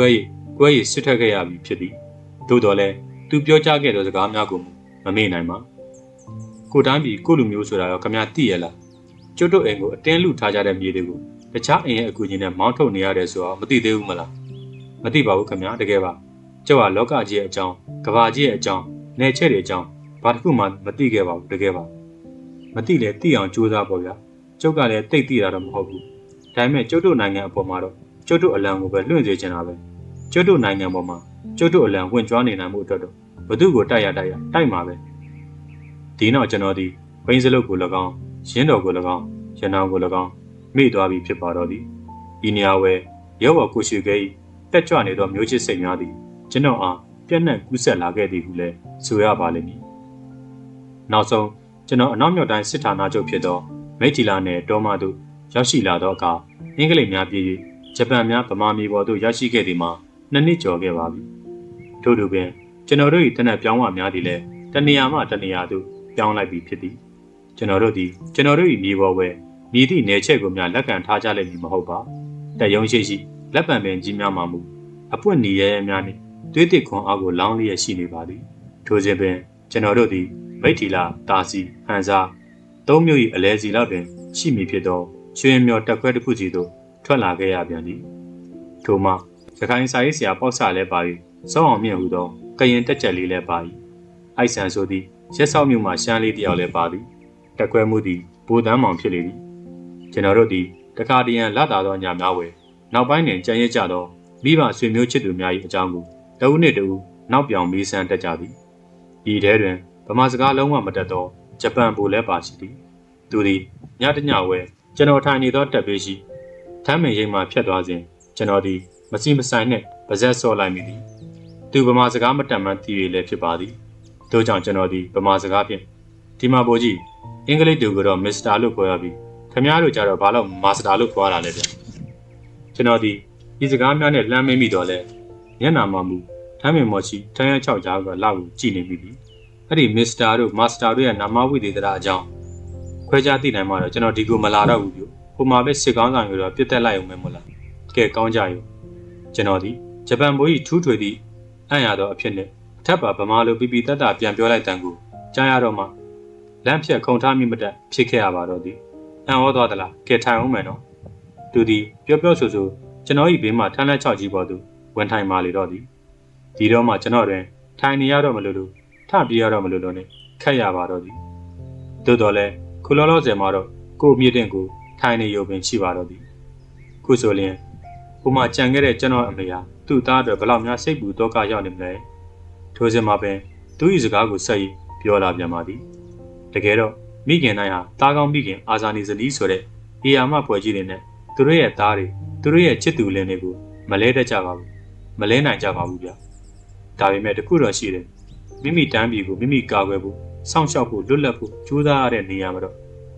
ဲရစ်ဆွတ်ထက်ခဲ့ရပြီဖြစ်သည်သို့တော်လည်းသူပြောကြားခဲ့သောစကားများကိုမမေ့နိုင်ပါကိုတိုင်းပြည်ကိုလူမျိုးဆိုတာတော့ခမသိရလားကျွတ်တို့အိမ်ကိုအတင်းလူထားကြတဲ့မြေတွေကိုတခြားအိမ်ရဲ့အကူအညီနဲ့မောင်းထုတ်နေရတယ်ဆိုတော့မသိသေးဘူးမလားမသိပါဘူးခမတကယ်ပါကျောက်ကလောကကြီးရဲ့အကြောင်းကဘာကြီးရဲ့အကြောင်းနယ်ချက်တွေအကြောင်းဘာတစ်ခုမှမသိခဲ့ပါဘူးတကယ်ပါမသိလဲသိအောင်ကြိုးစားပေါ့ဗျာကျုပ်ကလည်းတိတ်သိတာတော့မဟုတ်ဘူးဒါပေမဲ့ကျုပ်တို့နိုင်ငံအပေါ်မှာတော့ကျုပ်တို့အလံကိုပဲလွှင့်စေချင်တာပဲကျုပ်တို့နိုင်ငံပေါ်မှာကျုပ်တို့အလံဝင်ကြွားနေနိုင်မှုအတွက်တော့ဘသူ့ကိုတိုက်မှာပဲဒီနောက်ကျွန်တော်ဒီဘိန်းစလုတ်ကို၎င်းရင်းတော်ကို၎င်းရနောင်ကို၎င်းမိသွားပြီဖြစ်ပါတော့သည်ဤနေရာဝဲရဲဘော်ကိုရှိခဲ၏တက်ကြွနေသောမျိုးချစ်စိတ်များသည်ကျွန်တော်အားပြန့်နှံ့ကူးဆက်လာခဲ့သည်ဟုလည်းဆိုရပါလိမ့်မည်နောက်ဆုံးကျွန်တော်အနောက်မြောက်တိုင်းစစ်ဌာနချုပ်ဖြစ်သောမိတ်တီလာနယ်တောမသို့ရောက်ရှိလာသောအခါအင်္ဂလိပ်များပြည်ဂျပန်များဗမာပြည်ပေါ်သို့ရောက်ရှိခဲ့သည်မှာ2 နှစ်ကျော်ခဲ့ပါပြီထို့သူပင်ကျွန်တော်တို့၏တနက်ပြောင်းဝများသည်လည်းတနေရာမှတနေရာသို့ပြောင်းလိုက်ပြီဖြစ်သည်ကျွန်တော်တို့၏မြေပေါ်ဝဲမြည်သည့်နယ်ချက်ကိုများလက်ခံထားကြလိမ့်မည်မဟုတ်ပါတရုံရှိလက်ပံပင်ကြီးများမှမူအပွင့်နီရဲများနှင့်သွေးတစ်ခွန်အောက်ကိုလောင်းလျက်ရှိနေပါသည်ထိုစဉ်ပင်ကျွန်တော်တို့သည်မိတ်တီလာတာစီဟန်စာသုံးမျိုး၏အလဲစီလောက်တွင်ရှိမည်ဖြစ်သောရွှေမြော်တက်ခွဲတစ်ခုစီသို့ထွက်လာခဲ့ရပြန်သည်ထိုမှစကိုင်းစာရေးဆရာပေါက်ဆလည်းပါ၏စောအောင်မြင့်ဟုသောကရင်တက်ချက်လေးလည်းပါ၏အိုက်ဆန်ဆိုသည်ရက်ဆောက်မြို့မှရှမ်းလေးတယောက်လည်းပါသည်တက်ခွဲမှုသည်ဘိုးတန်းမောင်ဖြစ်လေသည်ကျွန်တော်တို့သည်တခါတရံလာတာသောညများဝယ်နောက်ပိုင်းတွင်ကြံရစ်ကြသောမိဘဆွေမျိုးချစ်သူများ၏အကြောင်းကိုတဦးနှင့်တဦးနောက်ပြောင်မေးဆန်းတတ်ကြသည်ဤထဲတွင်ဗမာစကားလုံးဝမတတ်သောဂျပန်ဗိုလ်လည်းပါရှိသည်သူသည်ညတညဝဲကျွန်တော်ထိုင်နေသောတပ်ပေးရှိထမ်းမင်ရိပ်မှဖြတ်သွားစဉ်ကျွန်တော်သည်မစီမဆိုင်နှင့်ပါဇက်ဆော့လိုက်မိသည်သူဗမာစကားမတတ်မှန်းသိရလည်းဖြစ်ပါသည်ထို့ကြောင့်ကျွန်တော်သည်ဗမာစကားဖြင့်ဒီမှာဗိုလ်ကြီးအင်္ဂလိပ်တူကတော့မစ္စတာလို့ခေါ်ရပြီးခင်ဗျားတို့ကြတော့ဘာလို့မာစတာလို့ခေါ်ရတာလဲဗျကျွန်တော်ဒီစကားများနဲ့လှမ်းမမိတော့လဲညနာမှမူထမ်းမင်မော်ချီထမ်းရ6ကြားကလောက်ကိုကြည်နေပြီအဲ့ဒီမစ္စတာတို့မာစတာတို့ရဲ့နာမဝိသေသရာအကြောင်းခွဲခြားသိနိုင်မှတော့ကျွန်တော်ဒီကိုမလာတော့ဘူးပြဟိုမှာပဲစစ်ကောင်းဆောင်တွေတော့ပြတ်တက်လိုက်အောင်မယ်မို့လားကဲကောင်းကြရောကျွန်တော်ဒီဂျပန်ဘိုးကြီးထူးထွေသည့်အံ့ရသောအဖြစ်နဲ့အထက်ပါဗမာလိုပြပြတတ်တာပြန်ပြောလိုက်တန်ကိုကြားရတော့မှလမ်းဖြတ်ခုံထားမိမတတ်ဖြစ်ခဲ့ရပါတော့သည်အံ့ဩသွားသလားကဲထိုင်အောင်မယ်နော်သူသည်ပြောဆိုကျွန်တော်၏ဘေးမှထမ်းလက်6ကြီးပေါ်သို့ဝင်ထိုင်ပါလေတော့သည်ဒီတော့မှကျွန်တော်တွင်ထိုင်နေရတော့မလို့ထပြေးရတော့မလို့နဲ့ခက်ရပါတော့သည်သို့တော်လည်းခုလောလောဆယ်မှာတော့ကို့မြင့်တဲ့ကိုထိုင်နေရုံပင်ရှိပါတော့သည်ခုဆိုရင်ဟိုမှာကြံခဲ့တဲ့ကျွန်တော်အမေဟာသူ့သားအတွက်ဘလောက်များစိတ်ပူတော့ကရောက်နေမလဲထိုစဉ်မှာပင်သူ၏စကားကိုဆက်ပြီးပြောလာပြန်ပါသည်တကယ်တော့မိခင်တိုင်းဟာတားကောင်းမိခင်အာဇာနည်ဇလီဆိုတဲ့အေယာမဖွဲ့ကြီးတွေနဲ့သူတို့ရဲ့သားတွေသူတို့ရဲ့ချစ်သူလင်းတွေကိုမလဲတတ်ကြပါဘူးမလဲနိုင်ကြပါဘူးဗျဒါပေမဲ့တခုတော့ရှိတယ်မိမိတန်းပြည်ကိုမိမိကာကွယ်ဖို့စောင့်ရှောက်ဖို့လွတ်လပ်ဖို့ကြိုးစားရတဲ့နေရာမှာတော့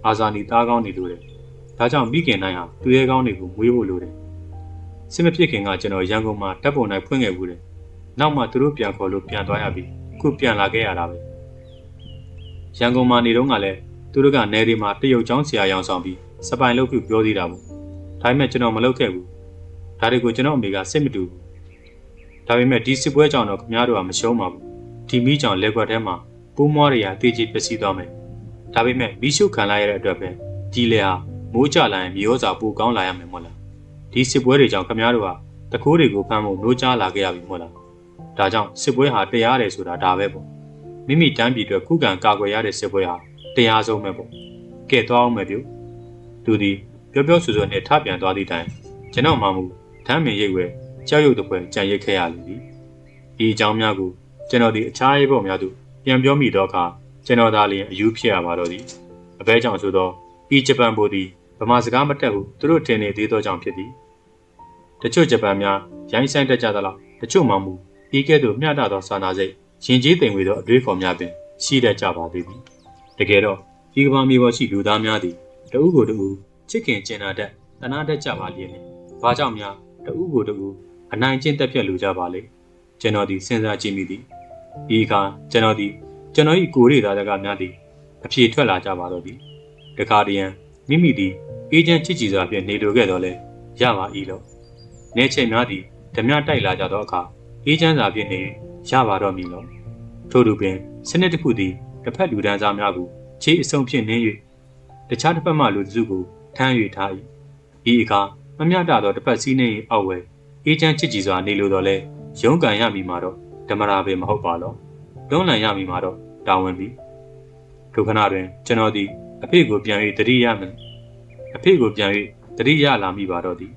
အာဇာနည်သားကောင်းနေလို့တယ်ဒါကြောင့်မိခင်တိုင်းဟာသူရဲကောင်းတွေကိုမွေးဖို့လိုတယ်စစ်မဖြစ်ခင်ကကျွန်တော်ရန်ကုန်မှာဓာတ်ပုံတိုင်းဖွင့်ခဲ့ဘူးတယ်နောက်မှသူတို့ပြန်ခေါ်လို့ပြန်သွားရပြီခုပြန်လာခဲ့ရတာပဲရန်ကုန်မှာနေတော့ကလည်းသူတို့ကနေဒီမှာတရုတ်ကျောင်းဆရာရောင်ဆောင်ပြီးစပိုင်လုပ်ခုပြောသေးတာပေါ့ဒါပေမဲ့ကျွန်တော်မလုပ်ခဲ့ဘူးဒါတွေကိုကျွန်တော်အမေကစိတ်မတူဘူးဒါပေမဲ့ဒီစစ်ပွဲကြောင့်တော့ခင်ဗျားတို့ကမရှုံးပါဘူးဒီမိကြောင့်လက်ကွက်ထဲမှာပိုးမွားတွေရာတေးကြီးပျက်စီးသွားမယ်ဒါပေမဲ့မိရှုခံလိုက်ရတဲ့အတွက်ပဲဒီလေဟာမိုးကြလာရင်မျိုးစာပိုကောင်းလာရမယ်မို့လားဒီစစ်ပွဲတွေကြောင့်ခင်ဗျားတို့ကတကိုးတွေကိုဖမ်းဖို့နှိုးကြားလာခဲ့ရပြီမို့လားဒါကြောင့်စစ်ပွဲဟာတရားတယ်ဆိုတာဒါပဲပေါ့မိမိတန်းပြည်အတွက်ခုခံကာကွယ်ရတဲ့စစ်ပွဲဟာတရားဆုံးပဲပေါ့ကဲသွားအောင်မယ်ပြုသူသည်ပြောဆိုနဲ့ထပြန်သွားသည့်တိုင်ကျွန်တော်မှမူဓမ်းမင်ရိပ်ဝဲကြောက်ရွံ့တဲ့ပွဲကြံရိပ်ခဲ့ရလိမ့်သည်ဒီအကြောင်းများကိုကျွန်တော်ဒီအခြားရေးပေါ်များသို့ပြန်ပြောမိတော့အခါကျွန်တော်သာလျှင်အယူဖြစ်ရပါတော့သည် အဘဲကြောင့်ဆိုတော့ဤဂျပန်ပိုသည်ဗမာစကားမတက်ဟုသူတို့ထင်နေသေးသောကြောင့်ဖြစ်သည်တချို့ဂျပန်များရိုင်းဆိုင်တတ်ကြသလားတချို့မှမူဤကဲ့သို့မျှတသောစာနာစိတ်ရင်ကျေးသိမ်ဝေသောအတွေးခေါ်များပင်ရှိတတ်ကြပါသေးသည်တကယ်တော့ဒီကမ္ဘာမြေပေါ်ရှိလူသားများသည်တဦးကိုတဦးချစ်ခင်ကျင်နာတတ်တနာတတ်ကြပါလျက်နှင့်ဘာကြောင့်များတဦးကိုတဦးအနိုင်ကျင့်တက်ဖြတ်လူကြပါလေကျွန်တော်သည်စဉ်းစားကြည့်မိသည်ဤအခါကျွန်တော်၏ကိုယ်ရေးသားစကားများသည်အဖြေထွက်လာကြပါတော့သည်တခါတည်းရန်မိမိသည်အေးချမ်းချစ်ကြည်စွာဖြင့်နေလိုခဲ့တော်လဲရပါ၏လို့နေချိန်များသည်ဓမြတိုက်လာကြသောအခါအေးချမ်းစွာဖြင့်နေရပါတော့မည်လို့ထို့သူပင်စနစ်တစ်ခုသည်တစ်ဖက်လူဒန်းစားများကိုခြေအစုံဖြင့်နင်း၍တခြားတစ်ဖက်မှလူစုကိုထမ်း၍ထား၏ဤအခါမမျှတသောတစ်ဖက်စည်းနှင်း၏အောက်ဝဲအေးချမ်းချစ်ကြည်စွာနေလိုတော်လဲရုန်းကန်ရမည်မှာတော့ဓမ္မရာပင်မဟုတ်ပါလောတွန်းလှန်ရမည်မှာတော့တာဝန်ပြီထိုခဏတွင်ကျွန်တော်သည်အဖေကိုပြန်၍တတိယမည်အဖေကိုပြန်၍တတိယလာမိပါတော့သည်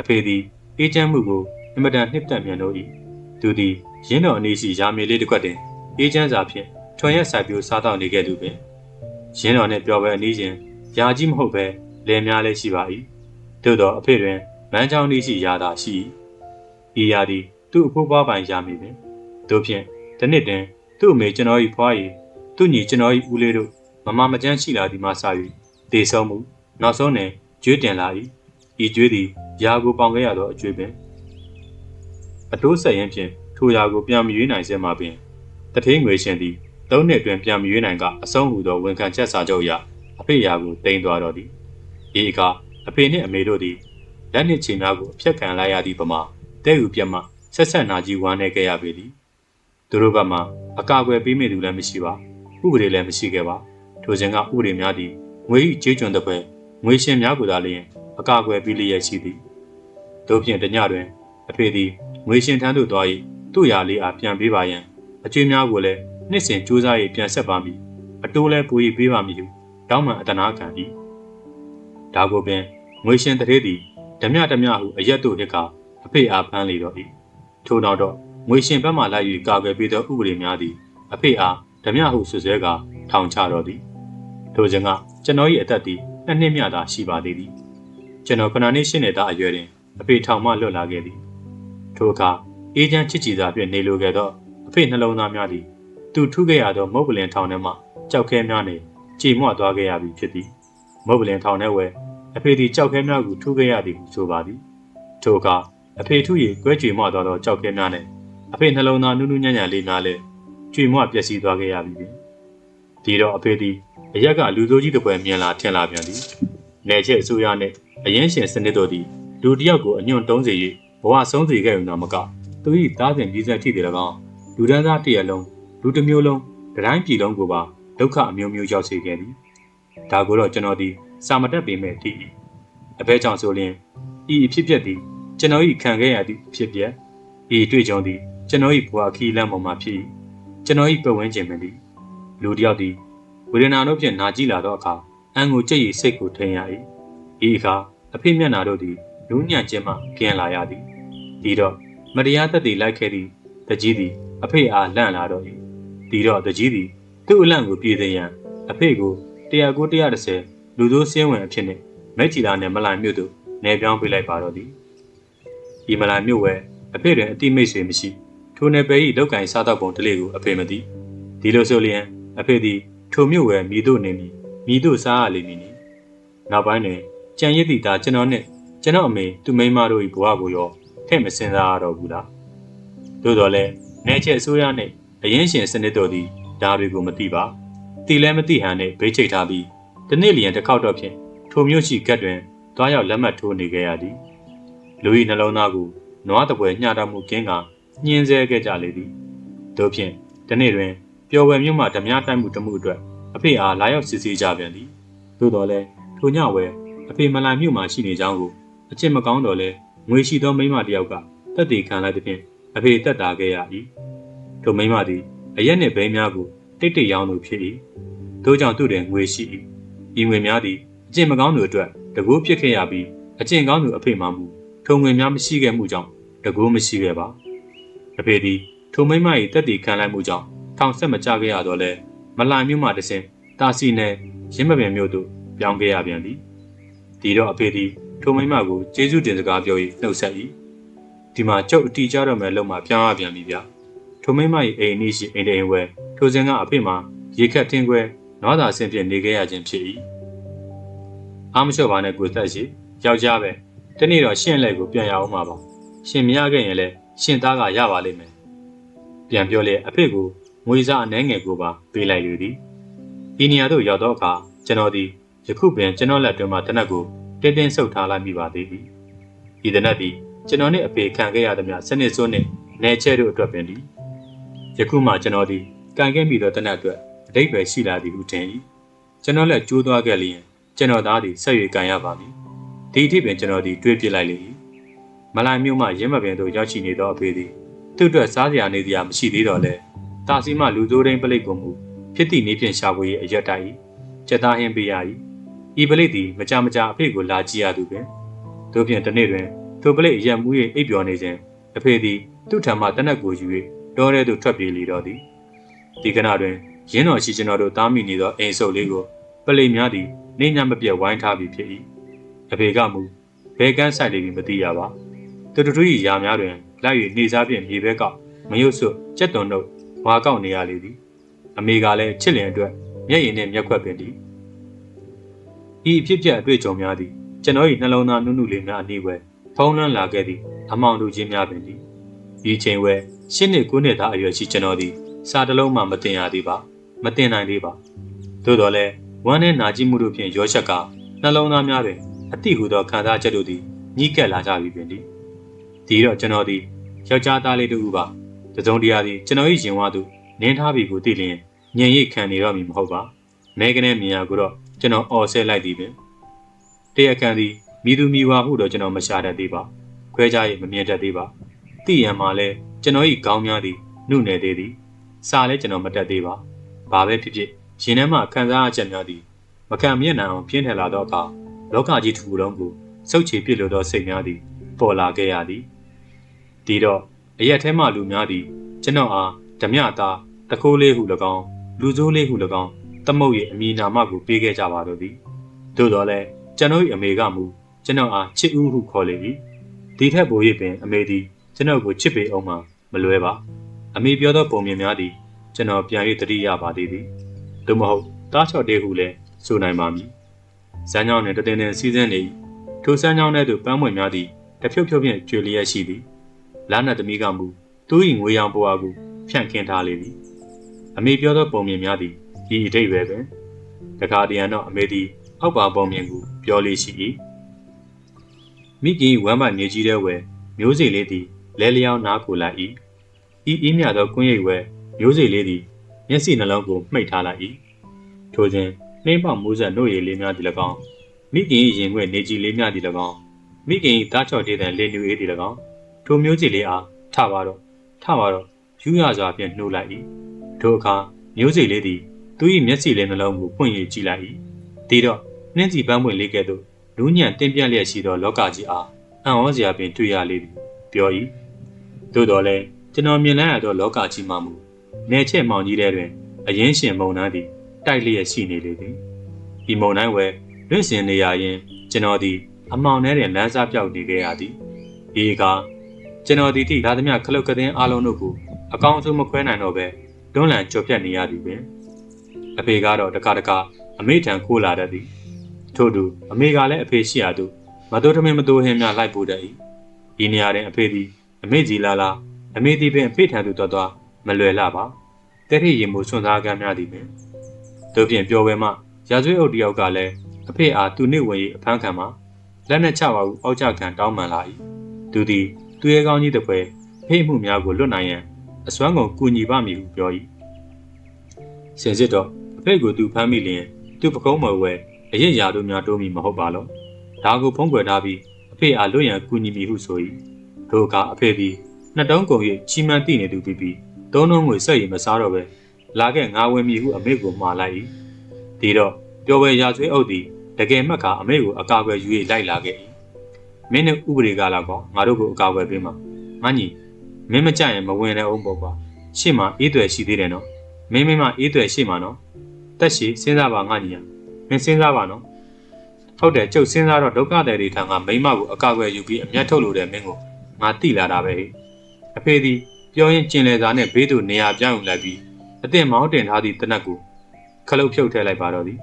အဖေသည်အေးချမ်းမှုကိုအမတန်နှစ်သက်မြန်လို့၏သူသည်ရင်းတော်အနည်းရှိရာမေလေးတစ်ခွက်တွင်အေးချမ်းစွာဖြင့်ထွန်ရက်ဆိုင်ပြိုစားတော့နေခဲ့သူပင်ရင်းတော်နှင့်ပြောပဲအနည်းချင်းယာကြီးမဟုတ်ပဲလယ်များလည်းရှိပါ၏သို့သောအဖေတွင်မန်းချောင်းနည်းရှိရာသာရှိ၏ဤရာသည်သူ့အဖိုးဖွားပိုင်ရာမေပင်တို့ဖြင့်တနစ်တွင်သူ့အမေကျွန်တော်၏ဖွား၏သူ့ညီကျွန်တော်၏ဦးလေးတို့မမကြမ်းရှိလာသည်မှစ၍တေဆုံးမှုနောက်ဆုံးတွင်ကျွေးတင်လာ၏ဤကျွေးသည်ယာကိုပေါင်ခဲ့ရသောအကျွေးပင်အတိုးဆက်ရင်းဖြင့်ထိုယာကိုပြန်မရွေးနိုင်စေမှပင်တထေးငွေရှင်သည်၃နှစ်တွင်ပြန်မရွေးနိုင်ကအဆုံးဟူသောဝန်ခံချက်စာချုပ်အရအဖေယာကိုတင်သွားတော်သည်ဤအခါအဖေနှင့်အမေတို့သည်လက်နှင့်ခြေများကိုအဖြတ်ခံလိုက်ရသည့်ပမာတဲ့ဟုပြတ်မှဆက်ဆက်နာကြီးဝမ်းနေခဲ့ရပေသည်သူတို့ဘက်မှအကာအကွယ်ပေးမိသူလည်းမရှိပါဥပဒေလည်းမရှိခဲ့ပါထိုစဉ်ကဥပဒေများသည်ငွေ၏ကျေးကျွန်တစ်ပွဲငွေရှင်များကိုသာလျှင်အကာအကွယ်ပေးလျက်ရှိသည်တို့ဖြင့်တညတွင်အဖေသည်ငွေရှင်ထမ်းသို့သွား၏သူ့ရာလေးအားပြန်ပေးပါရန်အကျွေးများကိုလည်းနှစ်စဉ်ကြိုးစား၍ပြန်ဆက်ပါမည်အတိုးလည်းပို၍ပေးပါမည်ဟုတောင်းပန်အတနာခံ၏ဒါကိုပင်ငွေရှင်တရေသည်ဓမြဟုအရက်တို့ဟစ်ကအဖေအားဖမ်းလေတော့၏ထို့နောက်တော့ငွေရှင်ဘက်မှလိုက်၍ကာကွယ်ပေးသောဥပဒေများသည်အဖေအားဓမြဟုဆွဆွဲကထောင်ချတော့သည်ထိုစဉ်ကကျွန်တော်၏အသက်သည်2နှစ်မြသာရှိပါသေးသည်ကျွန်တော်9နှစ်8နှစ်သားအရွယ်တွင်အဖေထောင်မှလွတ်လာခဲ့သည်ထိုအခါအေးချမ်းချစ်ကြည်စွာဖြင့်နေလိုခဲ့သောအဖေနှလုံးသားများသည်သူထုခဲ့ရသောမုတ်ပလင်ထောင်ထဲမှကြောက်ခဲများနှင့်ကြေမွသွားခဲ့ရပြီဖြစ်သည်မုတ်ပလင်ထောင်ထဲဝဲအဖေသည်ကြောက်ခဲများကိုထုခဲ့ရသည်ဟုဆိုပါသည်ထိုအခါအဖေထု၍ကွဲကြွေမွသွားသောကြောက်ခဲများနှင့်အဖေနှလုံးသားနူးနူးညံ့ညံ့လေးများလည်းကြွေမွပျက်စီးသွားခဲ့ရပြီပင်ဒီတော့အဖေသည်အရက်ကလူစိုးကြီးတစ်ပွဲမြင်လာထင်လာပြန်သည်နယ်ချက်အစိုးရနှင့်အရင်ရှင်စနစ်တို့သည်လူတစ်ယောက်ကိုအညွန့်တုံးစေ၍ဘဝဆုံးစေခဲ့ရုံသာမကသူ၏သားစဉ်ပြည်ဆက်ထိတယ်၎င်းလူဒန်းစားတစ်ရက်လုံးလူတစ်မျိုးလုံးတိုင်းပြည်လုံးကိုပါဒုက္ခအမျိုးမျိုးရောက်စေခဲ့သည်ဒါကိုတော့ကျွန်တော်သည်စာမတက်ပေမဲ့တည်၏အဘဲကြောင့်ဆိုရင်ဤအဖြစ်ပြက်သည်ကျွန်တော်၏ခံခဲ့ရသည့်အဖြစ်ပြက်ဤတွေ့ကြုံသည်ကျွန်တော်၏ဘဝခီးလမ်းပေါ်မှာဖြစ်၏ကျွန်တော်၏ပတ်ဝန်းကျင်မှသည်လူတစ်ယောက်သည်ဝေဒနာတို့ဖြင့်နာကြည့်လာသောအခါအံကိုကြိတ်၏စိတ်ကိုထိန်ရ၏ဤအခါအဖေမျက်နာတို့သည်လူညံ့ခြင်းမှကင်းလာရသည်ဒီတော့မတရားသက်သေလိုက်ခဲ့သည့်တကြီးသည်အဖေအားလန့်လာတော့၏ဒီတော့တကြီးသည်သူ့အလန့်ကိုပြေးသိရန်အဖေကို130လူသိုးစင်းဝင်အဖြစ်နှင့်မက်ချီလာနှင့်မလိုင်မြို့သို့နေပြောင်းပေးလိုက်ပါတော့သည်ဒီမလိုင်မြို့ဝဲအဖေတွင်အတိမိတ်ဆွေမရှိထိုနယ်ပယ်၏လောက်ကင်စားတော့ပုံတလေးကိုအဖေမသိဒီလိုဆိုလျင်အဖေသည်ထိုမြို့ဝဲမိတို့နေမည်မိတို့စားရလိမ့်မည်နီနောက်ပိုင်းတွင်ကြံရည်သည့်သားကျွန်တော်နှင့်ကျွန်တော်အမေသူမိန်းမတို့၏ဘဝကိုရောထည့်မစင်စားရတော့ဘူးလားသို့တော်လည်းနယ်ချက်အစိုးရနှင့်အရင်ရှင်စနစ်တို့သည်ဒါတွေကိုမသိပါတီလည်းမသိဟန်နှင့်ဘေးချိတ်ထားပြီးတနေ့လျင်တစ်ခေါက်တော့ဖြင့်ထိုမျိုးရှိကတ်တွင်တွားရောက်လက်မှတ်ထိုးနေခဲ့ရသည်လူ၏နှလုံးသားကိုနွားတပွဲညှာတမှုကင်းကညှင်းဆဲခဲ့ကြလေသည်တို့ဖြင့်တနေ့တွင်ပျော်ဝယ်မြို့မှဓမြတိုက်မှုတမှုအတွက်အဖေအားလာရောက်စစ်ဆေးကြပြန်သည်သို့တော်လည်းထိုညဝဲအဖေမလိုင်မြို့မှရှိနေကြောင်းကိုအကျင့်မကောင်းတော့လဲငွေရှိသောမိန်းမတစ်ယောက်ကတက်တည်ခံလိုက်သဖြင့်အဖေတက်တာခဲ့ရ၏ထိုမိန်းမသည်အရက်နှင့်ဘိန်းများကိုတိတ်ရောင်းသူဖြစ်၏ထို့ကြောင့်သူတွင်ငွေရှိ၏ဤငွေများသည်အကျင့်မကောင်းသူအတွက်တကူဖြစ်ခဲ့ရပြီးအကျင့်ကောင်းသူအဖေမှမူထိုငွေများမရှိခဲ့မှုကြောင့်တကူမရှိခဲ့ပါအဖေသည်ထိုမိန်းမ၏တက်တည်ခံလိုက်မှုကြောင့်ထောင်ဆက်မကြခဲ့ရတော့လဲမလိုင်မြို့မှတဆင် တာစီနဲ့ရင်းမပင်မြို့သို့ပြောင်းခဲ့ရပြန်သည်ဒီတော့အဖေသည်ထိုမိမကိုကျေးဇူးတင်စကားပြော၍နှုတ်ဆက်၏ဒီမှာကျုပ်အတီကြတော့မယ်လို့မှပြောင်းရပြန်ပြီဗျထိုမိမ၏အိမ်နီးရှိအိမ်တိမ်ဝဲထိုစဉ်ကအဖေမှာရေခတ်ထင်းခွဲနွားသာဆင်းဖြင့်နေခဲ့ရခြင်းဖြစ်၏အားမလျှော့ပါနဲ့ကိုသက်ရှိယောက်ျားပဲတနေ့တော့ရှင့်လက်ကိုပြန်ရအောင်ပါပါရှင်မရခဲ့ရင်လည်းရှင်သားကရပါလိမ့်မယ်ပြန်ပြောလေအဖေကိုငွေစားအနှဲငယ်ကိုပါပေးလိုက်လေသည်ဒီနေရာသို့ရောက်သောအခါကျွန်တော်သည်ယခုပင်ကျွန်တော်လက်တွင်မှတနက်ကိုတင်းတင်းဆုပ်ထားလိုက်မိပါသေးသည်ဒီတနက်သည်ကျွန်တော်နှင့်အဖေခံခဲ့ရသမျှစနစ်စိုးနှင့်နယ်ချဲတို့အတွက်ပင်သည်ယခုမှကျွန်တော်သည်ကန်ခဲ့မိသောတနက်အတွက်အတိတ်ပဲရှိလာသည်ဟုထင်၏ကျွန်တော်လက်ကျိုးသွားခဲ့လျင်ကျွန်တော်သားသည်ဆက်၍ကန်ရပါမည်ဒီအထိပင်ကျွန်တော်သည်တွေးပြလိုက်လေ၏မလိုင်မြို့မှရင်းမပင်သို့ရောက်ရှိနေသောအဖေသည်သူ့အတွက်စားစရာနေစရာမရှိသေးတော့လဲတာစီမလူစိုးရင်းပလိတ်ကိုမူဖြစ်သည့်နေဖြင့်ရှာဖွေ၍အရက်တိုက်၏ကျက်သားဟင်းပေးရ၏ဤပလိတ်သည်မကြမကြအဖေကိုလာကြည့်ရသူပင်တို့ဖြင့်တနေ့တွင်ထိုပလိတ်အရက်မူ၍အိပ်ပျော်နေခြင်းအဖေသည်သူ့ထံမှတနက်ကိုယူ၍တောထဲသို့ထွက်ပြေးလေတော့သည်ဒီကနေ့တွင်ရင်းတော်ရှိကျွန်တော်တို့သားမိနေသောအိမ်ဆုပ်လေးကိုပလိတ်များသည်နေညမပြတ်ဝိုင်းထားပြီးဖြစ်၏အဖေကမူဘဲကန်းဆိုင်လေးပြီးမသိရပါတူတူ၏ယာများတွင်လိုက်၍နေစားဖြင့်မြေဘဲကောက်မယုတ်စွတ်ကြက်သွန်တို့ဝါကောက်နေရလေသည်အမေကလည်းချစ်လင်အတွက်မျက်ရည်နှင့်မျက်ခွက်ပင်သည်ဤအဖြစ်ပြအတွေ့အကြုံများသည်ကျွန်တော်၏နှလုံးသားနုနုလေးများအနည်းဝဲဖုံးလွှမ်းလာခဲ့သည့်အမောင်တို့ချင်းများပင်သည်ဒီချိန်ဝဲရှစ်နှစ်9နှစ်သားအရွယ်ရှိကျွန်တော်သည်စာတလုံးမှမတင်ရသေးပါမတင်နိုင်သေးပါသို့တော်လည်းဝမ်းနဲ့နာကျင်မှုတို့ဖြင့်ရောချက်ကနှလုံးသားများတွင်အတိဟုသောခံစားချက်တို့သည်ညှိကပ်လာကြပြီပင်သည်ဒီတော့ကျွန်တော်သည်ယောက်ျားသားလေးတူပါတစုံတရာသည်ကျွန်တော်၏ရင်ဝါသို့နင်းထားပြီကိုသိလျင်ညင်ရိတ်ခံနေတော့မည်မဟုတ်ပါမဲကနေမြင်ရကိုတော့ကျွန်တော်အော်ဆဲလိုက်သည်ပင်တရကန်သည်မိသူမိဝါဟုတော့ကျွန်တော်မရှာတတ်သေးပါခွဲခြား၍မမြင်တတ်သေးပါသိရန်မှာလဲကျွန်တော်၏ခေါင်းများသည်နှုတ်နယ်သေးသည်စာလဲကျွန်တော်မတက်သေးပါဘာပဲဖြစ်ဖြစ်ရင်ထဲမှခံစားရချက်များသည်မခံမျက်နှာအောင်ပြင်းထန်လာသောအခါလောကကြီးထူလုံးကိုစုပ်ချေပြစ်လိုသောစိတ်များသည်ပေါ်လာခဲ့ရသည်ဒီတော့အရက်ထဲမှလူများသည်ကျွန်တော်အားဓမြသားတခိုးလေးဟု၎င်းလူစိုးလေးဟု၎င်းသမုတ်၏အမည်နာမကိုပေးခဲ့ကြပါတော့သည်သို့တော်လည်းကျွန်တော်၏အမေကမူကျွန်တော်အားချစ်ဦးဟုခေါ်လေ၏ဒီထက်ပို၍ပင်အမေသည်ကျွန်တော်ကိုချစ်ပေအောင်မှမလွဲပါအမေပြောသောပုံမြင်များသည်ကျွန်တော်ပြန်၍သတိရပါသေးသည်သို့မဟုတ်တားချော့တေးဟုလည်းဆိုနိုင်ပါမည်ဇန်းကြောင်းနှင့်တတင်းတင်းစီးစင်းနေထိုစမ်းကြောင်းထဲသို့ပန်းမွေများသည်တဖြုတ်ဖြုတ်ဖြင့်ကျွေလျက်ရှိသည်လာနတ်သမီးကမူသူ၏ငွေရောင်ပွားကိုဖြန့်ခင်းထားလေသည်အမေပြောသောပုံမြင်များသည်ဤအထိပ်ပဲပင်တခါတရံတော့အမေသည်အောက်ပါပုံမြင်ကိုပြောလေရှိ၏မိခင်ဝမ်းမနေကြီးတဲ့ဝဲမျိုးစေ့လေးသည်လဲလျောင်းနားကိုလိုက်၏ဤအင်းမြသောကွင်းရိပ်ဝဲမျိုးစေ့လေးသည်မျက်စိနှလုံးကိုမှိတ်ထားလိုက်၏ထိုစဉ်နှင်းပေါက်မိုးဆက်နှုတ်ရည်လေးများသည်၎င်းမိခင်၏ရင်ခွဲနေကြီးလေးများသည်၎င်းမိခင်၏သားချော့တေးတဲ့လေနူအေးသည်၎င်းထိုမျိုးစေ့လေးအားထပါတော့ယူရစွာဖြင့်နှိုးလိုက်၏ထိုအခါမျိုးစေ့လေးသည်သူ၏မျက်စိလေးနှလုံးကိုဖွင့်ရကြည့်လိုက်၏ဒီတော့နှင်းစီပန်းပွင့်လေးကဲ့သို့လူညံ့တင်းပြန့်လျက်ရှိသောလောကကြီးအားအံ့ဩစရာပင်တွေ့ရလေသည်ပြော၏သို့တော်လည်းကျွန်တော်မြင်လိုက်ရသောလောကကြီးမှမူနယ်ချက်မောင်ကြီးထဲတွင်အရင်ရှင်မုံနှန်းသည်တိုက်လျက်ရှိနေလေသည်ဒီမုံနှန်းဝဲလွင့်စင်နေရရင်ကျွန်တော်သည်အမောင်ထဲတွင်လမ်းစားပြောက်နေခဲ့ရသည်ဒီအခါကျွန်တော်ဒီထိဒါသမျှခလုတ်ကတဲ့အားလုံးတို့ကိုအကောင်းဆုံးမခွဲနိုင်တော့ပဲတွန်းလှန်ကြော်ပြတ်နေရသည်ပင်အဖေကတော့တခါတခါအမေထံခိုးလာတတ်သည်ထို့သူအမေကလည်းအဖေရှိရာသို့မတိုးထမင်းမတိုးဟင်းများလိုက်ပို့တတ်၏ဒီနေရာတွင်အဖေသည်အမေကြီးလာလာအမေသည်ပင်အဖေထံသို့တော်တော်မလွယ်လာပါတဲ့ထိရင်မို့ဆွန်စားကမ်းများသည်ပင်တို့ဖြင့်ပြောဝဲမှရာဇဝဲအုပ်တယောက်ကလည်းအဖေအားသူနှင့်ဝင်၏အဖမ်းခံမှာလက်နဲ့ချပါဟုအောက်ကျခံတောင်းပန်လာ၏သူသည်သူရဲ့ကောင်းကြီးတစ်ဖွဲဖိမှုများကိုလွတ်နိုင်ရန်အစွမ်းကုန်ကူညီပါမည်ဟုပြော၏စင်စစ်တော့အဖေကိုသူဖမ်းမိလျင်သူပကုံးမဝဲအရစ်ရာတို့များတိုးမိမဟုတ်ပါလောဒါကိုဖုံးကွယ်ထားပြီးအဖေအားလွတ်ရန်ကူညီမိဟုဆို၏ထိုအခါအဖေသည်နှစ်တုံးကုန်၍ချီမှန်သိနေသူပြီးသုံးလုံးငွေဆက်ရည်မစားတော့ပဲလာခဲ့ငါဝင်မည်ဟုအမေကိုမှားလိုက်၏ဒီတော့ပြောဝဲရာဇဝဲအုပ်သည်တကယ်မှတ်ကအမေကိုအကာအကွယ်ယူ၍လိုက်လာခဲ့၏မင်းနဲ့ဥပဒေကလာကောငါတို့ကိုအကာအကွယ်ပေးမှာငါညီမင်းမကြရင်မဝင်တဲ့အောင်ပေါ့ကွာရှေ့မှာအေးသွယ်ရှိသေးတယ်နော်မင်းမအေးသွယ်ရှေ့မှာနော် တက်ရှိစဉ်းစားပါငါညီယာမင်းစဉ်းစားပါနော်ဟုတ်တယ်ကျုပ်စဉ်းစားတော့ဒုက္ခသည်တွေထံကမိမကိုအကာအကွယ်ယူပြီးအမျက်ထုတ်လို့တဲ့မင်းကိုငါတိလာတာပဲအဖေသည်ပြောရင်ကျင်လေသာနဲ့ဘေးသို့နေရာပြောင်းယူလိုက်ပြီးအသင်မောင်းတင်ထားသည့်တနက်ကိုခလုတ်ဖြုတ်ထည့်လိုက်ပါတော့သည်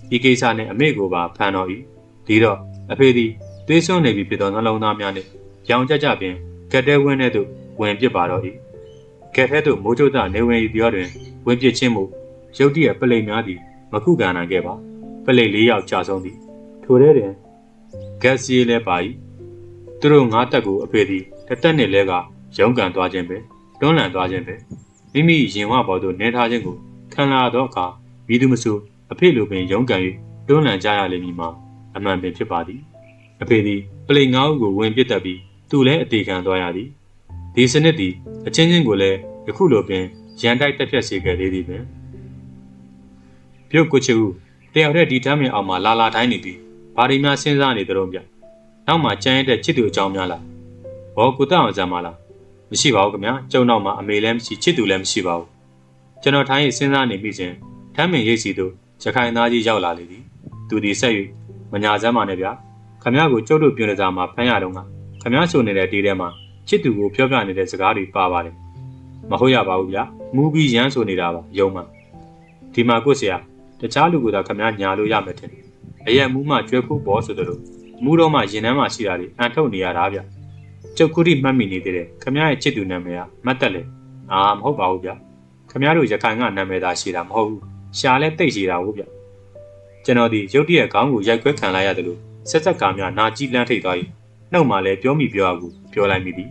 ဒီကိစ္စနဲ့အမေကိုပါဖမ်းတော်၏ဒီတော့အဖေသည်သွေးစွန်းနေပြီဖြစ်သောနှလုံးသားများနှင့်ရောင်ကြကြပင်ကက်တဲဝင်းထဲသို့ဝင်ပစ်ပါတော့၏ကက်ထဲသို့မိုးချိုးသားနေဝင်၏ပြောတွင်ဝင်ပစ်ခြင်းမှုရုတ်တရက်ပလိတ်များသည်မခုခံနိုင်ခဲ့ပါပလိတ်၄ယောက်ကြာဆုံးသည်ထိုထဲတွင်ဂက်စီလည်းပါ၏သူတို့ငါးတက်ကိုအဖေသည်တစ်တက်နှင့်လဲကရုန်းကန်သွားခြင်းပဲတွန်းလှန်သွားခြင်းပဲမိမိရင်ဝပေါ်သို့နေထားခြင်းကိုခံလာသောအခါမိသူမဆိုအဖေလိုပင်ရုန်းကန်၍တွန်းလှန်ကြရလိမ့်မည်မှာအမှန်ပင်ဖြစ်ပါသည်အဖေသည်ပလိတ်ငါးဦးကိုဝင်ပစ်တတ်ပြီးသူလည်းအသေးခံသွားရသည်ဒီစနစ်သည်အချင်းချင်းကိုလည်းယခုလိုပင်ရန်တိုက်တက်ဖြတ်စေခဲ့သေးသည်ပင်ပြုတ်ကိုချူတယောက်တည်းဒီထမ်းမြင်အောင်မှလာလာတိုင်းနေပြီးဘာဒီများစဉ်းစားနေကြတော့ဗျနောက်မှကြမ်းရတဲ့ချစ်သူအကြောင်းများလားဘောကုတအောင်စမ်းမလားမရှိပါဘူးခင်ဗျာကျုံတော့မှအမေလည်းမရှိချစ်သူလည်းမရှိပါဘူးကျွန်တော်ထိုင်းရင်စဉ်းစားနေပြီချင်းထမ်းမြင်ရိတ်စီတို့ရခိုင်သားကြီးရောက်လာလေသည်သူဒီဆက်၍မညာစမ်းပါနဲ့ဗျခင်ဗျာကိုကျုပ်တို့ပြောနေကြမှာဖမ်းရတော့ကခင်ဗျာဆိုနေတဲ့တေးထဲမှာချစ်သူကိုပြောပြနေတဲ့စကားတွေပါပါတယ်မဟုတ်ရပါဘူးဗျမူပြီးရမ်းဆိုနေတာပါယုံမှဒီမှာကိုဆရာတခြားလူကသာခင်ဗျာညာလို့ရမယ်ထင်တယ်အရက်မူးမှကျွဲဖို့ဘောဆိုတို့မူးတော့မှရင်ထဲမှာရှိတာတွေအန်ထုတ်နေရတာဗျကျုပ်ခုထိမှတ်မိနေသေးတယ်ခမရဲ့ချစ်သူနာမည်ကမတ်တက်လေမဟုတ်ပါဘူးဗျခမတို့ရခိုင်ကနာမည်သာရှိတာမဟုတ်ဘူးရှာလဲတိတ်ရှိတာဟုတ်ဗျကျွန်တော်ဒီရုတ်တရက်ခေါင်းကိုရိုက်ခွဲခံလိုက်ရတယ်လို့ဆက်ဆက်ကားများနာကြီးလန်းထိတ်သွားပြီးနှုတ်မှလည်းပြောမိပြောရကူပြောလိုက်မိသည်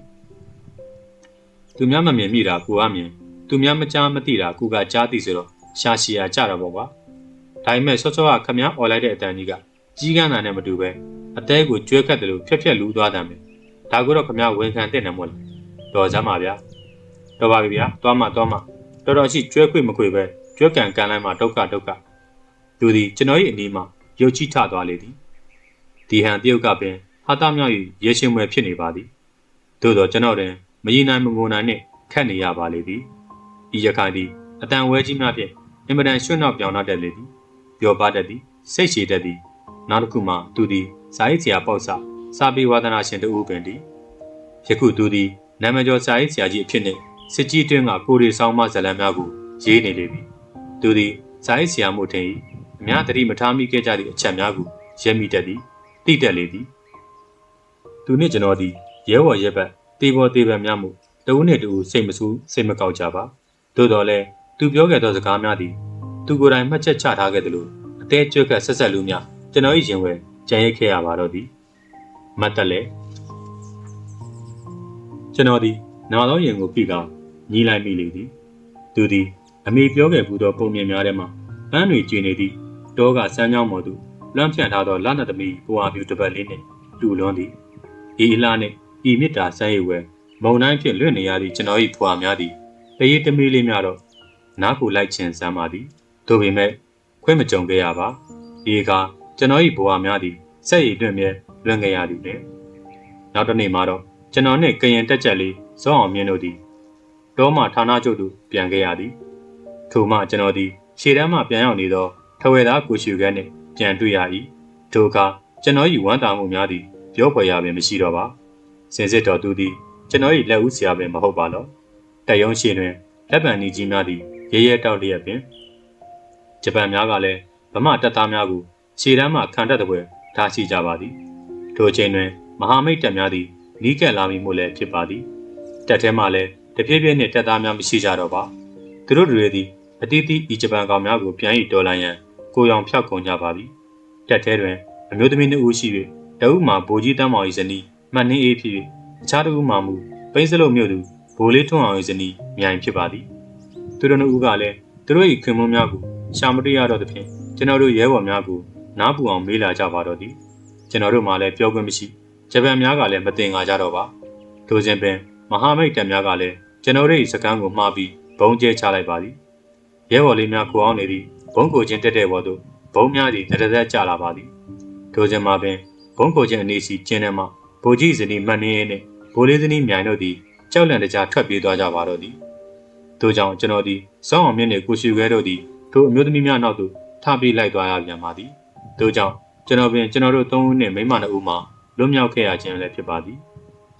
သူများမမြင်မိတာကိုကမြင်သူများမကြားမသိတာကိုကကြားသိဆိုတော့ရှာရှည်ရကြတော့ပေါ့ကွာဒါပေမဲ့စောစောကခမအော်လိုက်တဲ့အတန်ကြီးကကြီးကန်းတာနဲ့မတူပဲအသေးကိုကျွဲခတ်တယ်လို့ဖြက်ဖြက်လူးသွားတယ်မယ်ဒါကိုတော့ခမဝန်ခံတဲ့နေမို့လားတော်စမ်းပါဗျာတော်ပါပြီဗျာသွားမှတော်တော်ရှိကျွဲခွေမခွေပဲကျွဲကန်ကန်လိုက်မှဒုက္ခသူသည်ကျွန်တော်၏အနီးမှရုတ်ချီထသွားလေသည်ဒီဟန်တရုတ်ကပင်ဟာတာမြောက်၍ရေရှင်မွယ်ဖြစ်နေပါသည်သို့သောကျွန်တော်တွင်မရည်နိုင်မငိုနိုင်နှင့်ခတ်နေရပါလေသည်ဤရခိုင်သည်အတန်ဝဲကြီးများဖြင့်အင်မတန်ရွှွတ်နောက်ပြောင်းတတ်လေသည်ပျော်ပါတတ်သည်စိတ်ရှည်တတ်သည်နောက်တစ်ခုမှသူသည်ဇာတိဆရာပေါ့စာပေဝါဒနာရှင်တို့ဦးပင်သည်ယခုသူသည်နာမည်ကျော်ဇာတိဆရာကြီးအဖြစ်နှင့်စစ်ကြီးတွင်ကကိုရီဆောင်မဇလံများကိုရေးနေလေသည်သူသည်ဇာတိဆရာမှုထင်၏အများတတိမထားမိခဲ့ကြသည့်အချက်များကိုရဲမိတတ်သည်တိတက်လေသည်သူနှင့်ကျွန်တော်သည်ရဲဝေါ်ရဲဘက်တေဘောတေဘံများမှုတဦးနှင့်တဦးစိတ်မဆူးစိတ်မကောက်ကြပါသို့တော်လည်းသူပြောခဲ့သောစကားများသည်သူကိုယ်တိုင်မှတ်ချက်ချထားခဲ့သလိုအသေးကျွတ်ခတ်ဆက်ဆက်လူများကျွန်တော်၏ရင်ဝယ်ကြံရိတ်ခဲ့ရပါတော့သည်မတ်တက်လေကျွန်တော်သည်နာသောရင်ကိုပြီးကညီးလိုက်မိလေသည်သူသည်အမေပြောခဲ့ဘူးသောပုံမြင်များထဲမှပန်းတွေကျနေသည့်တောကစမ်းကြောင်းပေါ်သို့လွှမ်းဖြန့်ထားသောလနသမီးပွာပြူတစ်ပတ်လေးနှင့်တူလွန်းသည်ဤအလားနှင့်ဤမြစ်တာဆန်းရည်ဝဲမုံတိုင်းဖြင့်လွင့်နေရသည့်ကျွန်တော်၏ဖွာများသည်တရေတမီးလေးများတော့နားကိုလိုက်ချင်စမ်းပါသည်သို့ပေမဲ့ခွင့်မကြုံခဲ့ရပါဒီကကျွန်တော်၏ဘဝများသည်စက်ရည်တွင်မြဲလွန်ခဲ့ရသည်လေနောက်တစ်နေ့မှာတော့ကျွန်တော်နှင့်ကရင်တက်ချက်လေးဇောင်းအောင်မြင့်တို့သည်တောမှဌာနချုပ်သို့ပြန်ခဲ့ရသည်ထို့မှကျွန်တော်သည်ရှေ့တန်းမှပြန်ရောက်နေသောထဝယ်သားကိုရှူခဲနှင့်ပြန်တွေ့ရ၏ထိုအခါကျွန်တော်၏ဝမ်းသာမှုများသည်ပြောဖွယ်ရပင်မရှိတော့ပါစင်စစ်တော်သူသည်ကျွန်တော်၏လက်ဦးဆရာပင်မဟုတ်ပါတော့တက်ယုံရှိတွင်လက်ပံနီကြီးများသည်ရဲရဲတောက်လျက်ပင်ဂျပန်များကလည်းဗမာတပ်သားများကိုခြေတန်းမှခံတတ်တဲ့ဘွယ်ထားရှိကြပါသည်ထိုအချိန်တွင်မဟာမိတ်တပ်များသည်နီးကပ်လာမိမှုလည်းဖြစ်ပါသည်တပ်ထဲမှလည်းတဖြည်းဖြည်းနှင့်တပ်သားများမရှိကြတော့ပါသူတို့တွေသည်အတီးတီးဤဂျပန်ကောင်များကိုပြန်၏တော်လှန်ရန်ကိုရောင်ဖြောက်ကုန်ကြပါပြီတပ်ထဲတွင်အမျိုးသမီးနှစ်ဦးရှိ၍တအုပ်မှာဗိုလ်ကြီးတန်းမောင်၏ဇနီးမှတ်နှင်းအေးဖြစ်၍အခြားတစ်ဦးမှာမူပိန်းစလုတ်မြို့သူဗိုလ်လေးထွန်းအောင်၏ဇနီးမြိုင်ဖြစ်ပါသည်သူတို့နှစ်ဦးကလည်းသူတို့၏ခင်မွန်းများကိုရှာမတွေ့ရတော့သဖြင့်ကျွန်တော်တို့ရဲဘော်များကိုနားပူအောင်မေးလာကြပါတော့သည်ကျွန်တော်တို့မှလည်းပြောခွင့်မရှိဂျပန်များကလည်းမတင်ငါကြတော့ပါထိုစဉ်ပင်မဟာမိတ်တပ်များကလည်းကျွန်တော်တို့၏စခန်းကိုမှားပြီးဘုံကျဲချလိုက်ပါသည်ရဲဘော်လေးများကိုအောင်နေသည့်ဘုံကိုချင်းတက်တဲ့ဘော်သို့ဘုံများသည်တရသက်ကျလာပါသည်ထိုစဉ်မှာပင်ဘုံကိုချင်းအနေစီကျင်းထဲမှဗိုလ်ကြီးဇနီးမှတ်နေနှင့်ဗိုလ်လေးဇနီးမြိုင်တို့သည်ကြောက်လန့်တကြားထွက်ပြေးသွားကြပါတော့သည်ထို့ကြောင့်ကျွန်တော်သည်စောင်းအောင်မြင့်နှင့်ကိုရှူခဲတို့သည် ထိုအမျိုးသမီးများနောက်သို့ထပြေးလိုက်သွားရပြန်ပါသည်ထို့ကြောင့်ကျွန်တော်တို့3ဦးနှင့်မိန်းမ2ဦးမှလွတ်မြောက်ခဲ့ရခြင်းလည်းဖြစ်ပါသည်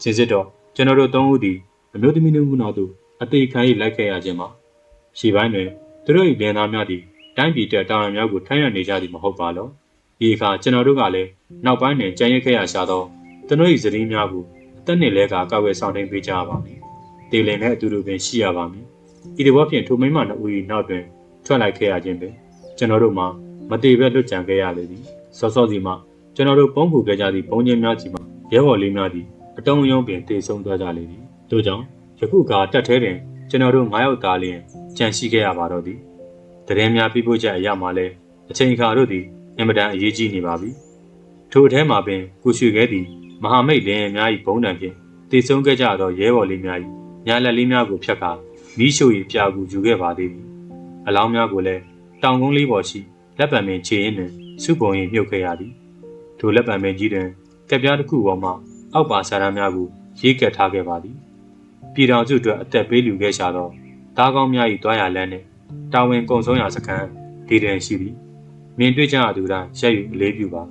စင်စစ်တော့ကျွန်တော်တို့3ဦးသည်အမျိုးသမီး2ဦးနောက်သို့အသေးခံ၍လိုက်ခဲ့ရခြင်းမှာရှေ့ပိုင်းတွင်သူတို့၏လင်သားများသည်တိုင်းပြည်တပ်တာဝန်များကိုထမ်းရွက်နေကြသည်မဟုတ်ပါလောဒီအခါကျွန်တော်တို့ကလည်းနောက်ပိုင်းတွင်ကြံ့ရခဲ့ရရှာသောသူတို့၏ဇနီးများကိုအသက်နှင့်လဲကာကောက်ွယ်ဆောင်တင်ပေးကြရပါမည်တေလင်နဲ့အတူတူပင်ရှိရပါမည်ဤတစ်ဘောဖြင့်ထိုမိန်းမ2ဦး၏နောက်တွင်ထွက်လိုက်ခဲ့ရခြင်းပင်ကျွန်တော်တို့မှာမတေပဲလွတ်ကြံခဲ့ရလေသည်စောစောစီမှကျွန်တော်တို့ပုံဖူခဲ့ကြသည့်ဘုံချင်းများကြီးမှရဲဘော်လေးများသည်အတုံးယုံပင်တေဆုံးသွားကြလေသည်ထို့ကြောင့်ယခုကတက်ထဲတွင်ကျွန်တော်တို့9ယောက်သားလျင်ကြံရှိခဲ့ရပါတော့သည်တရင်များပြပို့ချက်အရာမှလည်းအချိန်အခါတို့သည်အင်မတန်အရေးကြီးနေပါပြီထို့အထဲမှာပင်ကိုရွှေခဲသည်မဟာမိတ်လင်းများ၏ဘုံတံဖြင့်တေဆုံးခဲ့ကြသောရဲဘော်လေးများ၏ညာလက်လေးများကိုဖြတ်ကာမီးရှို့၏ပြာကူယူခဲ့ပါသေးသည်အလောင်းများကိုလည်းတောင်ကုန်းလေးပေါ်ရှိလက်ပံပင်ခြေရင်းတွင်စုပုံရင်မြုပ်ခဲ့ရသည်ထိုလက်ပံပင်ကြီးတွင်ကက်ပြားတစ်ခုပေါ်မှအောက်ပါစာရမ်းများကိုရေးကပ်ထားခဲ့ပါသည်ပြည်တော်စုအတွက်အသက်ပေးလူခဲ့ရှာသောတားကောင်းများ၏တွားရလမ်းနှင့်တာဝန်ကုံဆုံးရာစခန်းဒီတွင်ရှိသည်မြင်တွေ့ကြရသူတိုင်းရက်ယူအလေးပြုပါ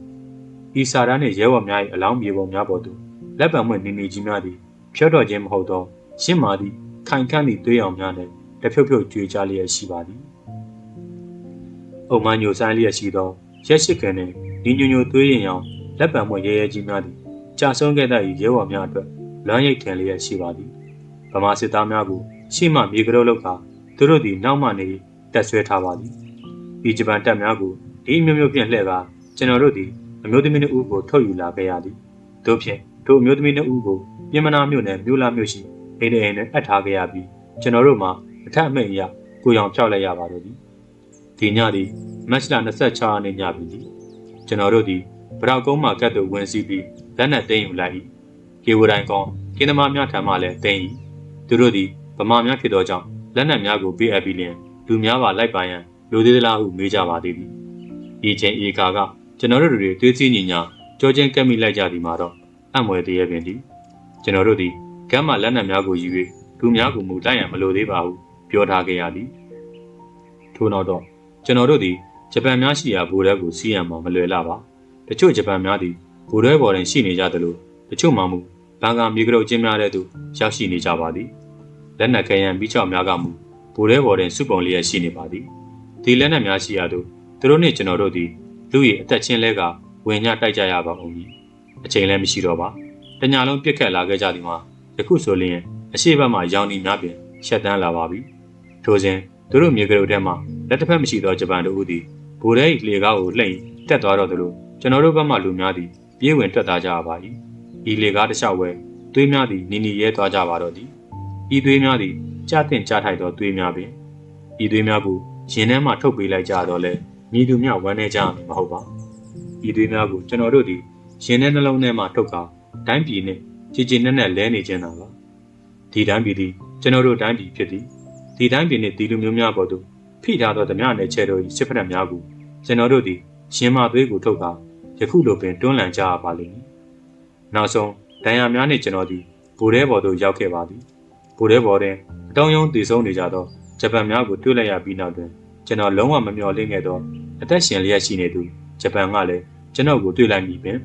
ဤစာရမ်းနှင့်ရဲဘော်များ၏အလောင်းမြေပုံများပေါ်သို့လက်ပံမွေ့နေကြီးများသည်ဖြော့တော်ခြင်းမဟုတ်သောရှင်းမာသည့်ခိုင်ခန့်သည့်သွေးရောင်များနှင့်တဖြုတ်ဖြုတ်ကြွေကြလျက်ရှိပါသည်အုံမညိုဆိုင်လျက်ရှိသောရက်ရှိခင်နှင့်ဒီညိုညိုသွေးရင်ရောင်လက်ပံမွေ့ရဲရဲကြီးများသည်ကြာဆုံးခဲ့တဲ့ရဲဘော်များအတွက်လွမ်းရိပ်ထင်လျက်ရှိပါသည်ဗမာစစ်သားများကိုရှေ့မှမြေကလေးလောက်ကသူတို့သည်နောက်မှနေတက်ဆွဲထားပါသည်ဒီဂျပန်တပ်များကိုဒီမျိုးမျိုးဖြင့်လှည့်ကာကျွန်တော်တို့သည်အမျိုးသမီး2ဦးကိုထုတ်ယူလာခဲ့ရသည်တို့ဖြင့်ထိုအမျိုးသမီး2ဦးကိုပြင်မနာမြို့နယ်မြို့လာမြို့ရှိအိမ်တွင်အပ်ထားခဲ့ရပြီးကျွန်တော်တို့မှအထက်အမိန့်အရကိုရောင်ဖြောက်လိုက်ရပါတော့သည်ဒီညသည်မတ်လ26ရက်နေ့ညပြီသည်ကျွန်တော်တို့သည်ဗရောက်ကုန်းမှာကတ်သို့ဝင်စီးပြီးလက်နက်သိမ်းယူလိုက်၏ကေဝတိုင်းကောင်ကင်းသမားများထံမှလည်းသိမ်း၏သူတို့သည်ဗမာများဖြစ်သောကြောင့်လက်နက်များကိုပေးအပ်ပြီးလျှင်လူများပါလိုက်ပါရန်လူသေးသလားဟုမေးကြပါသေးသည်ဤချိန်ဧကာကကျွန်တော်တို့တွေသွေးစည်းညီညာကြောချင်းကပ်မိလိုက်ကြသည်မှာတော့အံ့မွယ်သေးရဲ့ပင်သည်ကျွန်တော်တို့သည်ကမ်းမှလက်နက်များကိုယူ၍လူများကိုမူတိုက်ရန်မလိုသေးပါဟုပြောထားခဲ့ရသည်ထို့နောက်တော့ကျွန်တော်တို့သည်ဂျပန်များရှိရာဘိုးတဲကိုစီးရန်မှာမလွယ်လာပါတချို့ဂျပန်များသည်ဘိုးတဲပေါ်တွင်ရှိနေကြသလိုတချို့မှမူဘန်ကာမြေကရုတ်ချင်းများတဲ့သို့ရောက်ရှိနေကြပါသည်လက်နက်ခဲယံမိချောက်များကမူဘိုးတဲပေါ်တွင်စုပုံလျက်ရှိနေပါသည်ဒီလက်နက်များရှိရာသို့သူတို့နှင့်ကျွန်တော်တို့သည်လူ၏အသက်ချင်းလဲကဝင်ညတိုက်ကြရပါဦးမည်အချိန်လည်းမရှိတော့ပါတညလုံးပြစ်ခတ်လာခဲ့ကြသည်မှာယခုဆိုလျင်အရှိဘက်မှရောင်နီများပင်ရှက်တန်းလာပါပြီထိုစဉ်သူတို့မြေကရုတ်ထဲမှလက်တစ်ဖက်မရှိသောဂျပန်တို့သည်ဘိုးတဲ၏လေကားကိုလှိမ့်တက်သွားတော့သလိုကျွန်တော်တို့ဘက်မှလူများသည်ပြေးဝင်ထွက်သွားကြရပါ၏ဤလေကားတစ်လျှောက်ဝဲသွေးများသည်နီရဲသွားကြပါတော့သည်ဤသွေးများသည်ကြားတင်ကြားထိုက်သောသွေးများပင်ဤသွေးများကိုရင်ထဲမှထုတ်ပေးလိုက်ကြတော့လဲမြည်သူများဝမ်းနေကြမည်မဟုတ်ပါဤသွေးများကိုကျွန်တော်တို့သည်ရင်ထဲနှလုံးထဲမှထုတ်ကာတိုင်းပြည်နှင့်ကြည်ကြည်နက်နက်လဲနေခြင်းသာပါဒီတိုင်းပြည်သည်ကျွန်တော်တို့တိုင်းပြည်ဖြစ်သည်ဒီတိုင်းပြည်နှင့်ဒီလူမျိုးများပေါ်သို့ဖိထားသောဓမြနယ်ချဲတို့၏စစ်ဖက်များကိုကျွန်တော်တို့သည်ရင်မာသွေးကိုထုတ်ကာယခုလိုပင်တွန်းလှန်ကြရပါလိမ့်မည်နောက်ဆုံးဒဏ်ရာများနှင့်ကျွန်တော်သည်ဘိုးတဲဘော်သို့ရောက်ခဲ့ပါသည်ဘိုးတဲဘော်တွင်အတောင်ယုံတည်ဆုံးနေကြသောဂျပန်များကိုတွေ့လိုက်ရပြီးနောက်တွင်ကျွန်တော်လုံးဝမမျှော်လင့်ခဲ့သောအသက်ရှင်လျက်ရှိနေသူဂျပန်ကလည်းကျွန်တော်ကိုတွေ့လိုက်မိပင်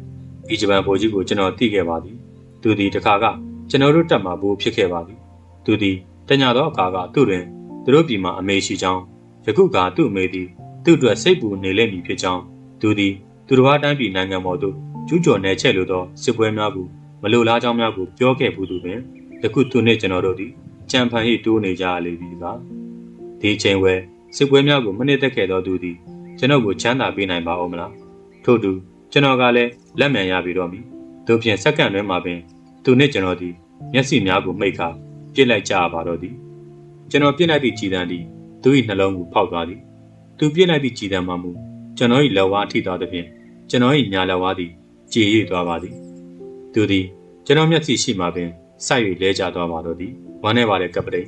ဒီဂျပန်ဗိုလ်ကြီးကိုကျွန်တော်သိခဲ့ပါသည်သူသည်တခါကကျွန်တော်တို့တပ်မှဘိုးဖြစ်ခဲ့ပါသည်သူသည်တညသောအခါကသူ့တွင်သူတို့ပြည်မှာအမေရှိကြောင်းယခုကသူ့အမေသည်သူ့အတွက်စိတ်ပူနေလိမ့်မည်ဖြစ်ကြောင်းသူသည်သူတစ်ပါးတိုင်းပြည်နိုင်ငံပေါ်သို့ကျူးကျော်နေချက်လိုသောစစ်ပွဲများကိုမလိုလားကြောင်းများကိုပြောခဲ့ဘူးသူပင်ယခုသူနှင့်ကျွန်တော်တို့သည်ကြံဖန်၏တိုးနေကြလေပြီကဒီချိန်ဝဲစစ်ပွဲများကိုမနစ်သက်ခဲ့သောသူသည်ကျွန်တော်ကိုချမ်းသာပေးနိုင်ပါဦးမလားထို့သူကျွန်တော်ကလည်းလက်မြန်ရပြီတော့မည်တို့ဖြင့်စက္ကန့်တွင်မှပင်သူနှင့်ကျွန်တော်သည်မျက်စိများကိုမိတ်ခါပြစ်လိုက်ကြပါတော့သည်ကျွန်တော်ပြစ်လိုက်သည့်ကြည်တံသည်သူ၏နှလုံးကိုဖောက်သွားသည်သူပြစ်လိုက်သည့်ကြည်တံမှမူကျွန်တော်၏လက်ဝါးထိသွားသဖြင့်ကျွန်တော်၏ညာလက်ဝါးသည်ကြေရည်သွားပါသည်သူသည်ကျွန်တော်မျက်စိရှိမှပင်ဆိုက်၍လဲကျသွားပါတော့သည်ဝမ်းနေပါလေကပတိန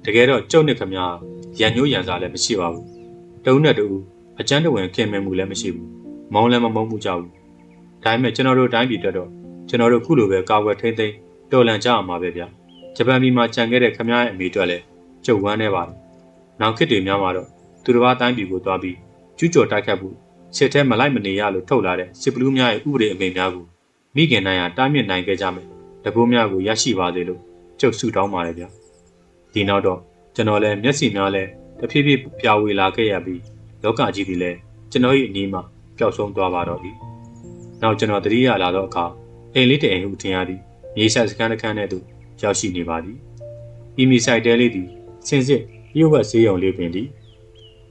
်တကယ်တော့ကျုပ်နှင့်ခမရရန်ညိုးရန်စားလည်းမရှိပါဘူးတုံးနဲ့တူအကျန်းတဝင်ခင်မင်မှုလည်းမရှိဘူးမောင်းလည်းမမုန်းမှုကြဘူးဒါပေမဲ့ကျွန်တော်တို့တိုင်းပြည်တက်တော့ကျွန်တော်တို့ခုလိုပဲကာဝယ်ထိမ့်သိမ်းတော်လန်ကြအောင်ပါပဲဗျဂျပန်ပြည်မှာကြံခဲ့တဲ့ခမရရဲ့အမေအတွက်လည်းကျုပ်ဝမ်းနေပါတယ်နောက်ခေတ်တွေများမှာတော့ သူတစ်ပါးတိုင်းပြည်ကိုသွားပြီးကျူးကျော်တိုက်ခတ်ဖို့စစ်ထဲမလိုက်မနေရလို့ထုတ်လာတဲ့စစ်ဘလူးများရဲ့ဥပဒေအမိန့်များကိုမိခင်နိုင်ရာတားမြစ်နိုင်ခဲ့ကြမယ်တကူများကိုရရှိပါစေလို့ကျုပ်ဆုတောင်းပါတယ်ဗျာဒီနောက်တော့ကျွန်တော်လည်းမျက်စိများလည်းတဖြည်းဖြည်းပြာဝေလာခဲ့ရပြီးလောကကြီးသည်လည်းကျွန်တော်၏အနီးမှာပျောက်ဆုံးသွားပါတော့သည်နောက်ကျွန်တော်တတိယလာတော့အခါအိမ်လေးတအိမ်ဟုထင်ရသည်မြေဆိုင်စခန်းတစ်ခန်းထဲသို့ရောက်ရှိနေပါသည်ဤမြေဆိုင်တဲလေးသည်စင်စစ်ရုပ်ဝက်ဆေးရုံလေးပင်သည်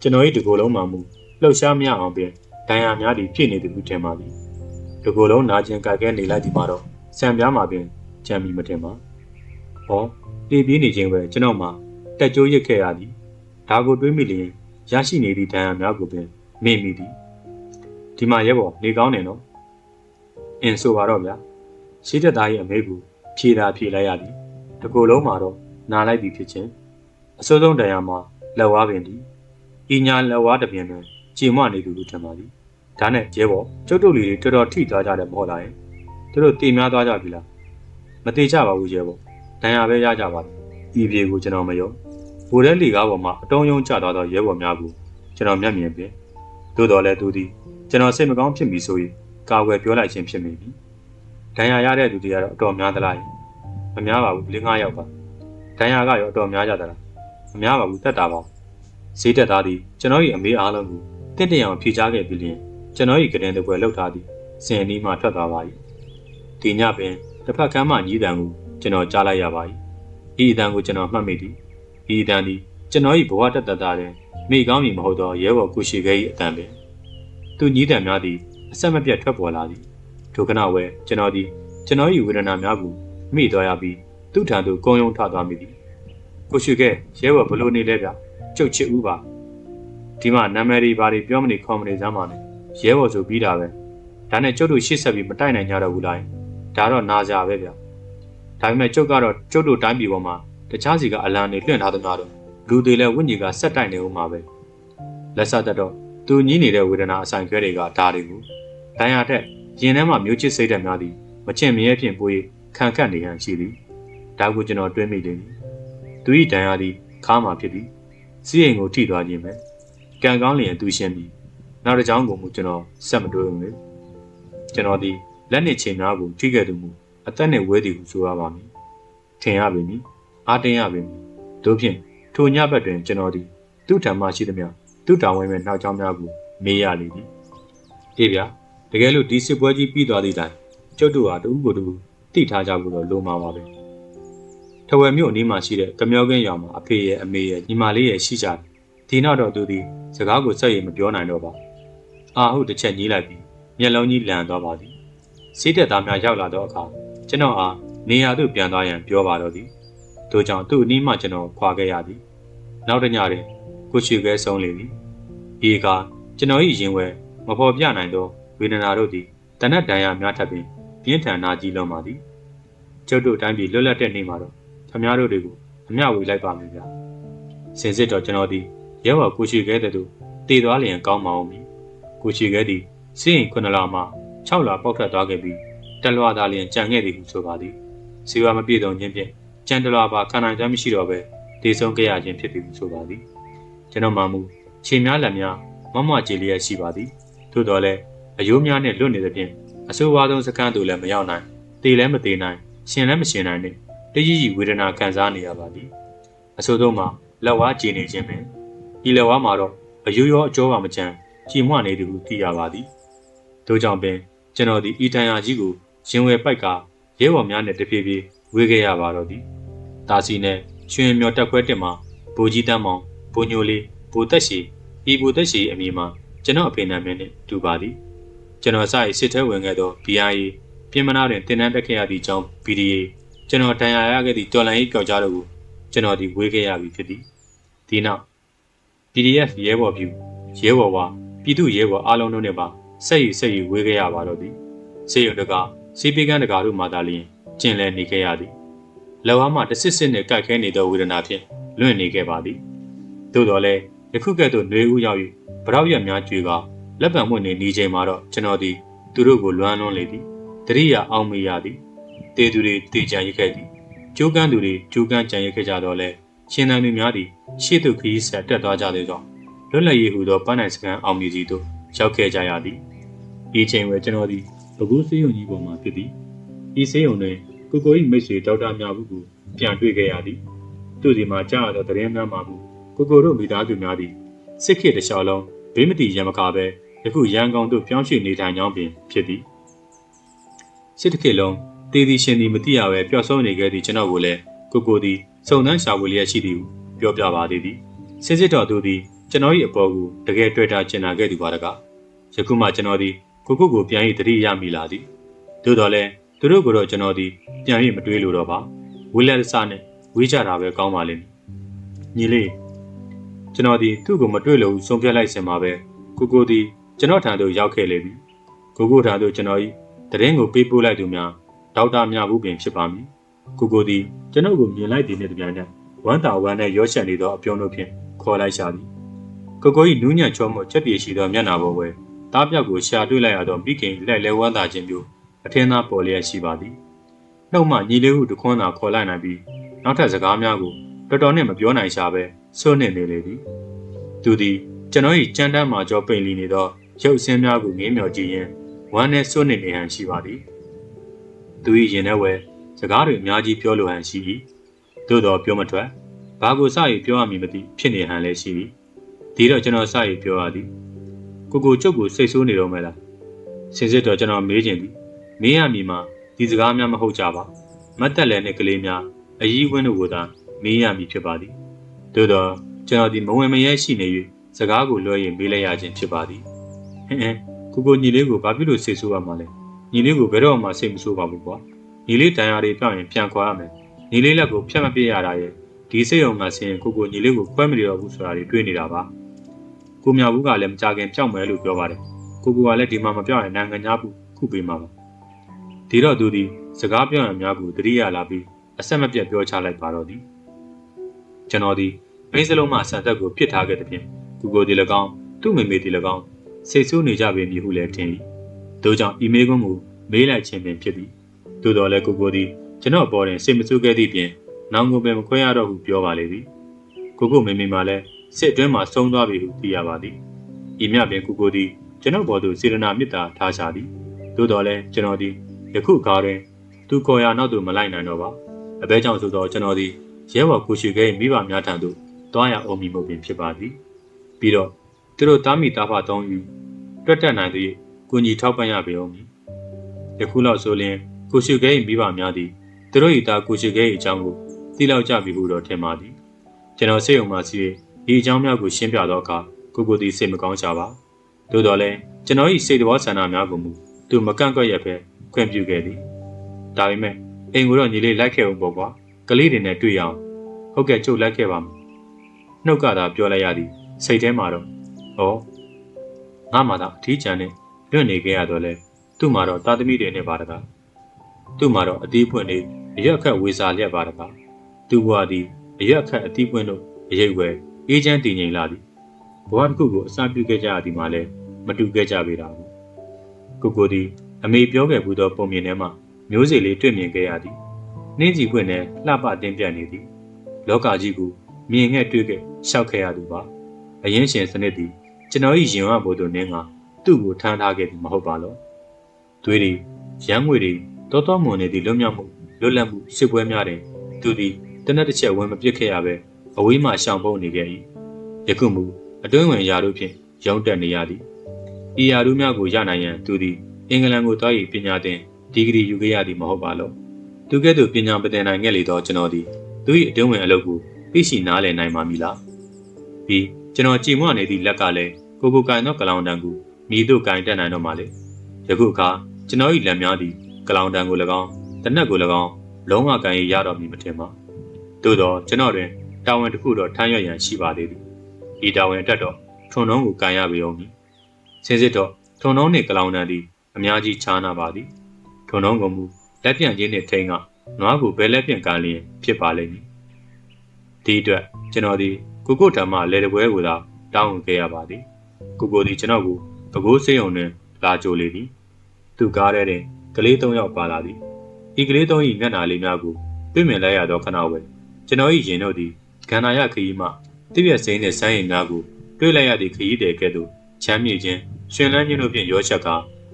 ကျွန်တော်၏တကိုယ်လုံးမှမူလှုပ်ရှားမရအောင်ပင်ဒဏ်ရာများသည်ဖြစ်နေသည်ဟုထင်ပါသည်တကိုယ်လုံးနာကျင်ကြိုက်ခဲနေလိုက်သည်မှာတော့ဆံပြားမှာပင်ကြံပြီးမထင်ပါဟောတည်ပြေးနေခြင်းပဲကျွန်တော်မှတက်ကြိုးရစ်ခဲ့ရသည်ဒါကိုတွေးမိလျင်ရရှိနေသည့်ဒဏ်ရာများကိုပင်မေ့မိသည်ဒီမှာရဲဘော်နေကောင်းတယ်နော်အင်းဆိုပါတော့ဗျာရှိတဲ့သားရဲ့အမေကိုဖြေလိုက်ရသည်တကိုယ်လုံးမှာတော့နာလိုက်ပြီဖြစ်ခြင်းအစိုးဆုံးတရားမှာလက်ဝါးပင်သည်ဤညာလက်ဝါးတစ်ပြင်တွင်ကြေမွနေသူလိုထင်ပါသည်ဒါနဲ့ရဲဘော်ကျုပ်တို့လူတွေတော်တော်ထိသွားကြတယ်မဟုတ်လားသူတို့တေများသွားကြပြီလားမတေကြပါဘူးရဲဘော်ဒဏ်ရာပဲရကြပါသည်ဤပြေကိုကျွန်တော်မယုံဘိုးတဲ့လီကားပေါ်မှာအတုံးယုံကျသွားသောရဲဘော်များကိုကျွန်တော်မျက်မြင်ပင်သို့တော်လည်းသူသည်ကျွန်တော်စိတ်မကောင်းဖြစ်ပြီဆိုရင်ကာဝယ်ပြောလိုက်ခြင်းဖြစ်မိပြီဒဏ်ရာရတဲ့သူတွေကတော့အတော်များသလားမများပါဘူး4-5ယောက်ပါဒဏ်ရာကရောအတော်များကြသလားမများပါဘူးတက်တာပါဈေးတက်သားသည်ကျွန်တော်၏အမေအားလုံးကိုတင့်တယ်အောင်ဖြေချခဲ့ပြီးလျင်ကျွန်တော်၏ကတင်တပွဲလှုပ်ထားသည်စင်အနီးမှထွက်သွားပါ၏ဒီညပင်တစ်ဖက်ကမ်းမှညီးတံကိုကျွန်တော်ကြားလိုက်ရပါ၏ဤအတန်ကိုကျွန်တော်မှတ်မိသည်ဤအတန်သည်ကျွန်တော်၏ဘဝတက်တသားတဲ့မိကောင်းမည်မဟုတ်သောရဲဘော်ကုရှိခဲ၏အတန်ပင်သူညီးတံများသည်အဆက်မပြတ်ထွက်ပေါ်လာသည်ထိုကနဝဲကျွန်တော်သည်ကျွန်တော်၏ဝေဒနာများကိုမိသွားရပြီးသူ့ထံသို့ကုန်းယုံထသွားမိသည်ကိုရှိခဲရဲဘော်ဘလို့နေလဲဗျကျုပ်ချစ်ဦးပါဒီမှာနာမည်တွေဘာတွေပြောမနေခေါ်မနေစမ်းပါနဲ့ရဲဘော်ဆိုပြီးတာပဲဒါနဲ့ကျုပ်တို့ရှေ့ဆက်ပြီးမတိုက်နိုင်ကြတော့ဘူးလားဒါတော့နာကြပဲဗျဒါပေမဲ့ကျုပ်ကတော့ကျုပ်တို့တိုင်းပြည်ပေါ်မှာတခြားစီကအလံတွေလွှင့်ထားသမျှတော့လူတွေလည်းဝိညာဉ်ကဆက်တိုက်နေဦးမှာပဲလက်ဆက်တော့သူညင်းနေတဲ့ဝေဒနာအဆိုင်ခွဲတွေကဓာတ်တွေကိုဒဏ်ရာထက်ရင်ထဲမှာမျိုးချစ်စိတ်ဓာတ်များသည်မချင်မရဲဖြင့်ပိုးခံခတ်နေဟန်ရှိသည်ဒါကိုကျွန်တော်တွေးမိတယ်သူ၏ဒဏ်ရာသည်ခါမှဖြစ်သည်စီးရင်ကိုထိသွားခြင်းပဲကံကောင်းလျင်သူရှင်းပြီးနောက်တစ်ကြောင်းကိုမူကျွန်တော်ဆက်မတွေးဘူးလေကျွန်တော်ဒီလက်နဲ့ချိန်များကိုထိခဲ့သူမူအသက်နဲ့ဝဲသည်ဟုဆိုရပါမည်ထင်ရပေမည်အားတင်းရပေမည်တို့ဖြင့်ထိုညဘက်တွင်ကျွန်တော်ဒီသူ့ထံမှရှိသမျှသူ့တောင်းဝဲမဲ့နောက်ကြောင်းများကိုမေးရလေသည်အေးဗျာတကယ်လို့ဒီစစ်ပွဲကြီးပြီးသွားသည့်တိုင်ကျုပ်တို့ဟာတူကိုတူတိထားကြဖို့တော့လိုမှာပါပဲထဝယ်မြို့အနီးမှာရှိတဲ့ကမျောကင်းရွာမှာအဖေရဲ့အမေရဲ့ညီမလေးရဲ့ရှိကြတယ်ဒီနောက်တော့သူသည်စကားကိုဆက်ရမပြောနိုင်တော့ပါအာဟုတ်တစ်ချက်ညှိလိုက်ပြီးမျက်လုံးကြီးလန်သွားပါသည်စိတ်သက်သားများရောက်လာတော့အခါကျွန်တော်အားနေရာသို့ပြန်သွားရန်ပြောပါတော့သည်ထို့ကြောင့်သူ့အနီးမှကျွန်တော်ခွာခဲ့ရသည်နောက်တစ်ညတွင်ကိုချီခဲဆုံးလေသည်ဒီအခါကျွန်တော်၏ရင်ဝဲမဖော်ပြနိုင်သောဝေဒနာတို့သည်တနတ်ဒဏ်ရာများထပ်ပြီးပြင်းထန်နာကြီးလွန်ပါသည်ကျုပ်တို့တိုင်းပြည်လွတ်လပ်တဲ့နေ့မှာတော့ခမည်းတော်တွေကိုအမျှဝေလိုက်ပါမယ်ဗျာစင်စစ်တော့ကျွန်တော်သည်ရဲဘော်ကိုချီခဲတဲ့သူတည်သွားလျင်ကောင်းမအောင်မီကိုချီခဲသည်စင်9လမှ6လပေါက်ထွက်သွားခဲ့ပြီးတလွာသားလျင်ကြံခဲ့သည်ဟုဆိုပါသည်စီဝါမပြည့်စုံခြင်းဖြင့်ကြံတလွာပါခံနိုင်ခြင်းမရှိတော့ပဲတည်ဆုံးခဲ့ရခြင်းဖြစ်သည်ဟုဆိုပါသည်ကျွန်တော်မှမူခြေများလက်များမမကြေလျက်ရှိပါသည်သို့တော်လည်းအယိုးများနှင့်လွတ်နေသဖြင့်အဆိုးဝါးဆုံးစကန်းသို့လည်းမရောက်နိုင်တည်လည်းမတည်နိုင်ရှင်လည်းမရှင်နိုင်နှင့်တကြီးကြီးဝေဒနာခံစားနေရပါသည်အဆိုးဆုံးမှာလက်ဝါးကြေနေခြင်းပင်ဤလက်ဝါးမှာတော့အယိုးရောအကျော်ပါမချမ်းကြည်မွနေသည်ဟုသိရပါသည်ထို့ကြောင့်ပင်ကျွန်တော်ဒီအီတန်ယာကြီးကိုရင်ဝယ်ပိုက်ကရဲဘော်များနဲ့တဖြည်းဖြည်းဝေးခဲ့ရပါတော့သည်တာစီနဲ့ရွှင်မြော်တက်ခွဲတင်မှာဘိုးကြီးတန်းမောင်ဘိုးညိုလေးဘိုးသက်ရှိဤဘိုးသက်ရှိအမည်မှာကျွန်တော်အဖေနာမည်နဲ့တူပါသည်ကျွန်တော်စာရေးစစ်ထဲဝင်ခဲ့သော BIA ပြင်မနာတွင်တင်တန်းတက်ခဲ့ရသည့်အကြောင်း BDA ကျွန်တော်တန်ရာရခဲ့သည့်တော်လန်ရေးကြောက်ကြားတို့ကိုကျွန်တော်ဒီဝေးခဲ့ရပြီဖြစ်သည်ဒီနောက် PDF ရဲဘော်ပြူရဲဘော်ဝါပြည်သူရဲဘော်အားလုံးတို့နဲ့ပါဆက်ရဝေးခဲ့ရပါတော့သည်စေရုံတကာစီပီကန်းတကာတို့မှသာလျှင်ကျင်လည်နေခဲ့ရသည်လက်ဝါးမှတစစ်စစ်နဲ့ကြိုက်ခဲနေသောဝေဒနာဖြင့်လွင့်နေခဲ့ပါသည်သို့တော်လည်းယခုကဲ့သို့နှွေဦးရောက်၍ဗရောက်ရက်များကျွေကလက်ပံမွင့်နေချိန်မှာတော့ကျွန်တော်သည်သူတို့ကိုလွမ်းလွန်းလေသည်တရိယာအောင်မေးရသည်တေသူတွေတေချံရခဲ့သည်ကျိုးကန်းသူတွေကျိုးကန်းကြံရခဲ့ကြတော့လဲရှင်သန်သူများသည်ရှေ့သို့ခရီးဆက်တက်သွားကြသေးကြောင်း လွတ်လပ်ရေးဟူသောပန်းနိုင်စကန်အောင်မြေကြီးသို့ရောက်ခဲ့ကြရသည်ဤချိန်ဝဲကျွန်တော်သည်ပဲခူးစေးရုံကြီးပေါ်မှဖြစ်သည်ဤစေးရုံတွင်ကိုကို၏မိတ်ဆွေဒေါက်တာမြဘူးကိုပြန်တွေ့ခဲ့ရသည်သူစီမှာကြားရသောသတင်းများမှာကိုတို့မိသားစုများသည်စစ်ခေတ်တစ်လျှောက်လုံးဘေးမတီရံမကာပဲယခုရန်ကုန်သို့ပြောင်းရွှေ့နေထိုင်ကြောင်းပင်ဖြစ်သည်စစ်တစ်ခေတ်လုံးတည်တည်ရှင်သည်မသိရပဲပျောက်ဆုံးနေခဲ့သည့်ကျွန်တော်ကိုလည်းကိုသည်စုံစမ်းရှာဖွေလျက်ရှိသည်ဟုပြောပြပါသေးသည်စစ်တော်သူသည်ကျွန်တော်၏အပေါ်ကိုတကယ်တွေ့တာကျင်နာခဲ့သူပါတကားယခုမှကျွန်တော်သည်ကိုပြန်၍တတိရမိလာသည်သို့တော်လည်းသူတို့ကိုတော့ကျွန်တော်သည်ပြန်၍မတွေးလို့တော့ပါဝေးလက်စားနဲ့ဝေးကြတာပဲကောင်းပါလိမ့်မည်ညီလေးကျွန်တော်သည်သူ့ကိုမတွေ့လို့ဆုံးဖြတ်လိုက်စင်မှာပဲကိုသည်ကျွန်တော်ထံသို့ရောက်ခဲ့လေပြီကိုထံသို့ကျွန်တော်၏တရင်ကိုပေးပို့လိုက်သူများဒေါက်တာမြဘူးပင်ဖြစ်ပါမည်ကိုသည်ကျွန်တော်ကိုမြင်လိုက်သည်နှင့်တပြိုင်နက်ဝမ်းသာဝမ်းနဲ့ရောရှက်နေသောအပြုံးတို့ဖြင့်ခေါ်လိုက်ရှာသည်ကို၏နူးညံ့ချောမှုချက်တည်ရှိသောမျက်နှာပေါ်ဝဲတားပြောက်ကိုရှာတွေ့လိုက်ရသောမိခင်လက်လဲဝမ်းသာခြင်းမျိုးအထင်သာပေါ်လျက်ရှိပါသည်နှုတ်မှညီလေးဟုတခွန်းသာခေါ်လိုက်နိုင်ပြီးနောက်ထပ်စကားများကိုတော်တော်နဲ့မပြောနိုင်ရှာပဲစွန့်နေလေသည်သူသည်ကျွန်တော်၏ကြမ်းတမ်းမှကြောပိန်လီနေသောရုပ်ဆင်းများကိုငေးမြော်ကြည့်ရင်းဝမ်းနဲ့စွန့်နေဟန်ရှိပါသည်သူ၏ရင်ထဲဝဲစကားတွေအများကြီးပြောလိုဟန်ရှိ၏သို့တော်ပြောမထွက်ဘာကိုစ၍ပြောရမည်မသိဖြစ်နေဟန်လည်းရှိ၏ဒီတော့ကျွန်တော်စ၍ပြောရသည်ကိုကျုပ်ကိုစိတ်ဆိုးနေတော့မယ်လားစင်စစ်တော့ကျွန်တော်မေးခြင်းသည်မေးရမည်မှာဒီစကားများမဟုတ်ကြပါမတ်တက်လည်းနဲ့ကလေးများအကြီးဝင်းတို့ကိုသာမေးရမည်ဖြစ်ပါသည်သို့တော့ကျွန်တော်ဒီမဝင်မရဲရှိနေ၍စကားကိုလွှဲရင်မေးလိုက်ရခြင်းဖြစ်ပါသည်ဟင်းကိုညီလေးကိုဘာဖြစ်လို့စိတ်ဆိုးရမှာလဲညီလေးကိုဘယ်တော့မှစိတ်မဆိုးပါဘူးကွာညီလေးတန်ရာတွေပြောင်းရင်ပြန်ခေါ်ရမယ်ညီလေးလက်ကိုဖြတ်မပြရတာရဲ့ဒီစိတ်ုံမှာဆင်းကိုညီလေးကိုခွဲမရတော့ဘူးဆိုတာတွေတွေးနေတာပါကိုမြဘူးကလည်းမကြခင်ပြောက်မယ်လို့ပြောပါတယ်ကိုကလည်းဒီမှာမပြောက်ရင်နိုင်ငံသားဘူးခုပေးမှာပါဒီတော့သူဒီစကားပြောရများကိုတတိယလာပြီးအဆက်မပြတ်ပြောချလိုက်ပါတော့သည်ကျွန်တော်ဒီမိန်းစလုံးမှဆန်သက်ကိုပြစ်ထားခဲ့တဲ့ဖြင့်ကိုဒီ၎င်းသူ့မေဒီ၎င်းစိတ်ဆိုးနေကြပေမည်ဟုလည်းထင်၏တို့ကြောင့်အီမေးကွန်းကိုမေးလိုက်ခြင်းပင်ဖြစ်သည်သို့တော်လည်းကိုဒီကျွန်တော်ပေါ်တွင်စိတ်မဆိုးခဲ့သည့်ပြင်နောင်ကိုပင်မခွဲရတော့ဟုပြောပါလေသည်ကိုမေမှလည်းစစ်အတွင်းမှာဆုံးသွားပြီဟုသိရပါသည်ဤမြပင်ကိုသည်ကျွန်တော်ပေါ်သို့စေရနာမေတ္တာထားချသည်သို့တော်လည်းကျွန်တော်သည်ယခုကားတွင်သူခေါ်ရာနောက်သို့မလိုက်နိုင်တော့ပါအဘဲကြောင့်ဆိုသောကျွန်တော်သည်ရဲဘော်ကိုရှိခဲ့မိဘများထံသို့တွားရအောင်မီမှုပင်ဖြစ်ပါသည်ပြီးတော့သူတို့တားမိတားဖသုံးယူတွက်တက်နိုင်သည့်ကိုကြီးထောက်ပံ့ရပေအောင်မည်ယခုလောက်ဆိုရင်ကိုရှိခဲ့မိဘများသည်သူတို့၏သားကိုရှိခဲ့အကြောင်းကိုသိလောက်ကြပြီဟုတော့ထင်ပါသည်ကျွန်တော်စိတ်ုံမှစီဒီအကြောင်းများကိုရှင်းပြသောအခါကိုသည်စိတ်မကောင်းကြပါသို့တော်လည်းကျွန်တော်၏စိတ်တော်ဆန္ဒများကိုမူသူမကန့်ကွက်ရပဲခွင့်ပြုခဲ့သည်ဒါပေမဲ့အိမ်ကိုတော့ညီလေးလိုက်ခဲ့အောင်ပေါ့ကွာကလေးတွေနဲ့တွေ့ရအောင်ဟုတ်ကဲ့ကျုပ်လိုက်ခဲ့ပါမယ်နှုတ်ကသာပြောလိုက်ရသည်စိတ်ထဲမှာတော့ငါမှသာအထီးကျန်နဲ့လွတ်နေခဲ့ရတော့လဲသူ့မှာတော့တာသမီတွေနဲ့ပါတကားသူ့မှာတော့အသီးပွင့်နေအရက်အခက်ဝေစာလျက်ပါတကားသူ့ဘဝသည်အရက်အခက်အသီးပွင့်တို့အရိပ်ဝဲအေးချမ်းတည်ငြိမ်လာသည်ဘဝတစ်ခုကိုအစာပြုခဲ့ကြရသည်မှာလည်းမတူခဲ့ကြပေတာဘူးကိုသည်အမေပြောခဲ့ဘူးသောပုံမြင်ထဲမှမျိုးစေ့လေးတွေ့မြင်ခဲ့ရသည်နှင်းကြီးပွင့်နဲ့လှပတင်းပြတ်နေသည်လောကကြီးကိုမြင်ငှက်တွေ့ခဲ့ရှောက်ခဲ့ရသူပါအရင်ရှင်စနစ်သည်ကျွန်တော်၏ရင်ဝဘို့တို့နင်းကသူ့ကိုထမ်းထားခဲ့သည်မဟုတ်ပါလောသွေးတွေရမ်းငွေတွေတော်မွန်နေသည့်လွတ်မြောက်မှုလွတ်လပ်မှုစစ်ပွဲများတွင်သူသည်တနက်တစ်ချက်ဝင်မပစ်ခဲ့ရပဲအဝေးမှရှောင်ပုန်းနေခဲ့၏ယခုမူအတွင်းဝင်ရာတို့ဖြင့်ရုံးတက်နေရသည်ဤရာတို့များကိုရနိုင်ရန်သူသည်အင်္ဂလန်ကိုသွား၍ပညာသင်ဒီဂရီယူခဲ့ရသည်မဟုတ်ပါလောသူကဲ့သို့ပညာပသင်နိုင်ခဲ့လေသောကျွန်တော်သည်သူ၏အတွင်းဝင်အလုပ်ကိုသိရှိနားလည်နိုင်ပါမည်လားပြီးကျွန်တော်ကြည်မွနေသည့်လက်ကလည်းကိုကန်သောကလောင်တန်ကိုမိတို့ကင်တက်နိုင်တော့မှလေယခုအခါကျွန်တော်၏လက်များသည်ကလောင်တန်ကို၎င်းတနက်ကို၎င်းလုံးဝကန်ရတော့မည်မထင်ပါသို့တော့ကျွန်တော်တွင်တာဝန်တစ်ခုတော့ထမ်းရွက်ရန်ရှိပါသေးသည်ဤတာဝန်တက်တော့ထုံနှုံးကိုကန်ရပေအောင်မည်စင်စစ်တော့ထုံနှုံးနှင့်ကလောင်တန်သည်အများကြီးခြားနာပါသည်ထုံနှုံးကမူလက်ပြန့်ခြင်းနှင့်ထိန်ကနွားကိုဘယ်လက်ပြန့်ကန်လျင်ဖြစ်ပါလိမ့်မည်ဒီအတွက်ကျွန်တော်သည်ကိုဓမ္မလေတပွဲကိုသာတောင်းခဲ့ရပါသည်ကိုသည်ကျွန်တော်ကိုပဲခူးစေးုံတွင်လာကြိုလေသည်သူကားထဲတွင်ကလေး၃ယောက်ပါလာသည်ဤကလေး၃၏မျက်နှာလေးများကိုတွေ့မြင်လိုက်ရသောခဏဝဲကျွန်တော်၏ရင်တို့သည်ကန္နာရခရီးမှတိပြက်စိမ်းနှင့်စမ်းရည်များကို တွေ့လိုက်ရသည့်ခရီးသည်ကဲ့သို့ချမ်းမြေခြင်းရှင်လန်းခြင်းတို့ဖြင့်ရောချက်က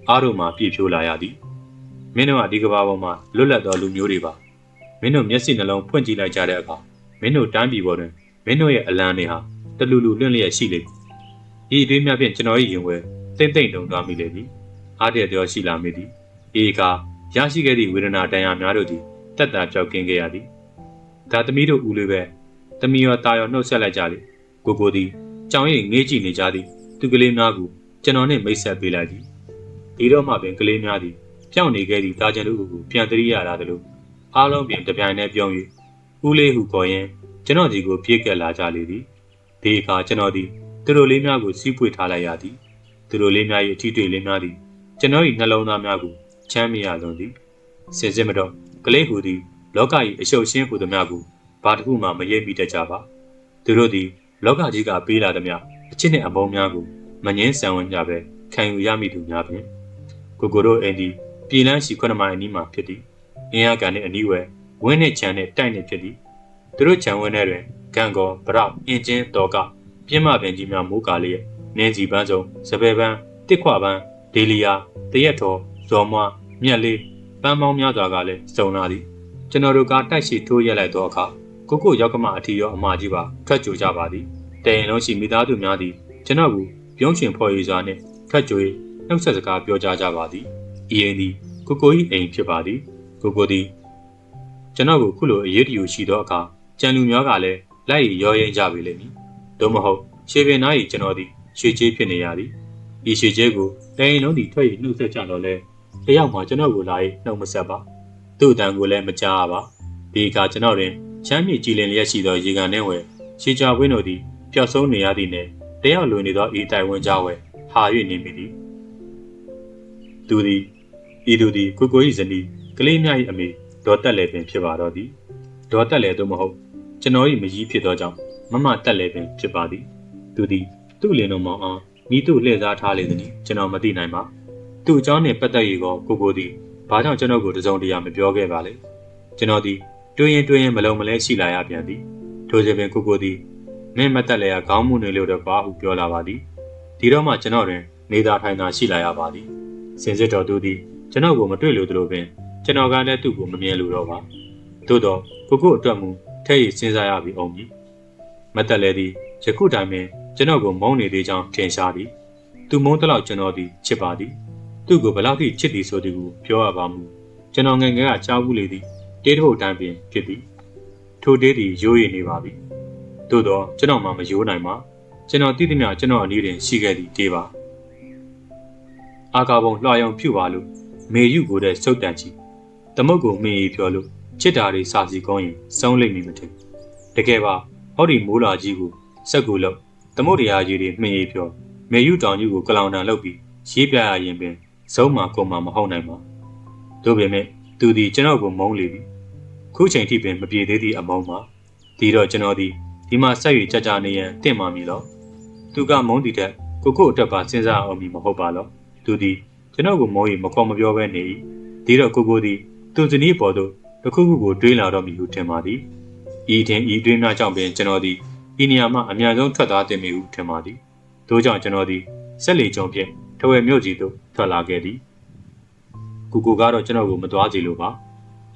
အားတို့မှပြည့်ဖြိုးလာရသည်မင်းတို့ကဒီကဘာပေါ်မှာလွတ်လပ်သောလူမျိုးတွေပါမင်းတို့မျက်စိနှလုံးဖွင့်ကြည့်လိုက်ကြတဲ့အခါမင်းတို့တိုင်းပြည်ပေါ်တွင်မင်းတို့ရဲ့အလံတွေဟာတလူလူလွင့်လျက်ရှိလေသည်ဤအတွေးများဖြင့်ကျွန်တော်၏ရင်ဝဲတိမ့်တိမ့်တုံသွားမိလေသည်အားတရသောရှိလာမိသည်ဤအခါရရှိခဲ့သည့်ဝေဒနာတန်ရာများတို့သည်တက်တာပြောက်ကင်းခဲ့ရသည်ဒါသမီးတို့ဦးလေးပဲသမီးရောตาရောနှုတ်ဆက်လိုက်ကြလေကိုသည်ကြောင်ရိပ်ငေးကြည့်နေကြသည်သူကလေးများကိုကျွန်တော်နှင့်မိတ်ဆက်ပေးလိုက်သည်ဒီတော့မှပင်ကလေးများသည်ပြောင်းနေခဲ့သည့်တာကျန်တို့ကိုပြန်တရိရတာတလို့အားလုံးပြင်တပြိုင်တည်းပြောင်း၍ဦးလေးဟုခေါ်ရင်ကျွန်တော်ဒီကိုပြေးကပ်လာကြလေသည်ဒီအခါကျွန်တော်သည်သူတို့လေးများကိုစီးပွေထားလိုက်ရသည်သူတို့လေးများ၏အထီးတွေ့လေးများသည်ကျွန်တော်၏နှလုံးသားများကိုချမ်းမြေ့ရလွန်သည်စင်စစ်မတော့ကလေးဟူသည်လောက၏အရှုပ်ရှင်းဟူသည်များကိုဘာတစ်ခုမှမရိပ်မိတတ်ကြပါသူတို့သည်လောကကြီးကပေးလာသည်များအချစ်နှင့်အမုန်းများကိုမငင်းဆံဝင်ကြပဲခံယူရမိသူများဖြင့်ကိုတို့အိမ်သည်ပြည်လန်းရှိ9မိုင်အနီးမှာဖြစ်သည်အင်းအားကန်နှင့်အနီးဝဲဝင်းနှင့်ခြံနှင့်တိုက်နှင့်ဖြစ်သည်သူတို့ခြံဝင်းထဲတွင်ဂံကောဗရောက်အင်ကျင်းတော်ကပြင်းမပင်ကြီးများမိုးကာလျက်နင်းစီပန်းစုံစပယ်ပန်းတစ်ခွပန်းဒေလီယာတရက်တော်ဇော်မွားမြက်လေးပန်းပေါင်းများစွာကလည်းစုံလာသည်ကျွန်တော်တို့ကတိုက်ရှိထိုးရက်လိုက်သောအခါကိုရောက်ကမအထီရောအမကြီးပါထွက်ကြွကြပါသည်တရင်လုံးရှိမိသားစုများသည်ကျွန်တော်ကိုပြုံးရှင်ဖော်ရည်စွာနှင့်ထွက်ကြွနှုတ်ဆက်စကားပြောကြားကြပါသည်ဤအိမ်သည်ကို၏အိမ်ဖြစ်ပါသည်ကိုသည်ကျွန်တော်ကိုခုလိုအရေးတယူရှိသောအခါကြံလူများကလည်းလိုက်ရောရင်ကြပြီလိမ့်မည်သို့မဟုတ်ရှေပင်သား၏ကျွန်တော်သည်ရွှေချေးဖြစ်နေရသည်ဤရွှေချေးကိုတရင်လုံးသည်ထွက်၍နှုတ်ဆက်ကြတော့လဲတယောက်မှကျွန်တော်ကိုလာ၍နှုတ်မဆက်ပါသူ့အတန်ကိုလည်းမကြားရပါဒီအခါကျွန်တော်တွင်ချမ်းမြေကြည်လင်လျက်ရှိသောရေကန်နှင့်ဝယ်ရှေးကြဝင်းတို့သည်ပျောက်ဆုံးနေရသည်နှင့်တယောက်လွင်နေသောဤတိုင်ဝန်းကြောဝဲဟာ၍နေမိသည်သူသည်ကို၏ဇနီးကလေးများ၏အမေဒေါ်တက်လည်းပင်ဖြစ်ပါတော့သည်ဒေါ်တက်လည်းသို့မဟုတ်ကျွန်တော်၏မကြီးဖြစ်သောကြောင့်မမတက်လည်းပင်ဖြစ်ပါသည်သူသည်သူ့လင်တော်မောင်အောင်မိသူ့လှည့်စားထားလေသည်ကျွန်တော်မသိနိုင်ပါသူ့အကြောင်းနှင့်ပတ်သက်၍ကိုသည်ဘာကြောင့်ကျွန်တော်ကိုတစုံတရာမပြောခဲ့ပါလဲကျွန်တော်သည်တွေးရင်မလုံးမလဲရှိလာရပြန်သည်ထိုစဉ်ပင်ကိုသည်မင်းမတက်လည်းခေါင်းမူနေလို့တော့ဘာဟုပြောလာပါသည်ဒီတော့မှကျွန်တော်တွင်နေသာထိုင်သာရှိလာရပါသည်စင်စစ်တော်သူသည်ကျွန်တော်ကိုမတွေ့လို့သလိုပင်ကျွန်တော်ကလည်းသူ့ကိုမမြင်လို့တော့ပါသို့တော့ကိုအတွက်မူထဲ့ရစဉ်းစားရပြီအောင်ပြီမတက်လည်းသည်ယခုတိုင်ပင်ကျွန်တော်ကိုမုန်းနေသေးကြောင်းထင်ရှားသည်သူမုန်းတဲ့လောက်ကျွန်တော်သည်ချစ်ပါသည်သူ့ကိုဘလောက်ထိချစ်သည်ဆိုသည်ကိုပြောရပါမူကျွန်တော်ငယ်ငယ်ကကြားဘူးလေသည်တေးတစ်ပုတ်တိုင်းပင်ဖြစ်သည်ထိုတေးသည်ရိုးရည်နေပါပြီသို့တော့ကျွန်တော်မှမရိုးနိုင်ပါကျွန်တော်တည်တည်မြကျွန်တော်အနည်းတွင်ရှိခဲ့သည်တေးပါအာကာဘုံလွှာယုံဖြူပါလို့မေယူကိုတဲ့စုတ်တန်ချီသမုတ်ကိုမင်းရီပြောလို့ချစ်တာတွေစာစီကောင်းရင်စုံးလိမ့်မည်မထင်တကယ်ပါဟောဒီမိုးလာကြီးကိုစက်ကူလို့သမုတ်တရားကြီးတွေမင်းရီပြောမေယူတောင်ကြီးကိုကလောင်တန်လုပ်ပြီးရေးပြရရင်ပင်စုံးမှာကုန်မှာမဟုတ်နိုင်ပါတို့ပေမဲ့သူဒီကျွန်တော်ကိုမုန်းလေပြီခုချိန်ထိပင်မပြေသေးသည့်အမုန်းမှာဒီတော့ကျွန်တော်ဒီမှာဆက်၍ကြနေရန်တင့်ပါမည်လို့သူကမုန်းတည်တဲ့ကိုအတွက်ပါစဉ်းစားအောင်မည်မဟုတ်ပါလို့သူဒီကျွန်တော်ကိုမုန်းရင်မခေါ်မပြောပဲနေ၏ဒီတော့ကိုသည်သူဇနီးပေါ်သို့တစ်ခုခုကိုတွေးလာတော့မည်ဟုထင်ပါသည်ဤထင်ဤတွေးများကြောင့်ပင်ကျွန်တော်သည်ဤနေရာမှအများဆုံးထွက်သွားတင်မည်ဟုထင်ပါသည်ထို့ကြောင့်ကျွန်တော်သည်ဆက်လေကြုံဖြင့်ထဝယ်မြို့ကြီးသို့ထွက်လာခဲ့သည်ကိုကတော့ကျွန်တော်ကိုမသွားစီလို့ပါ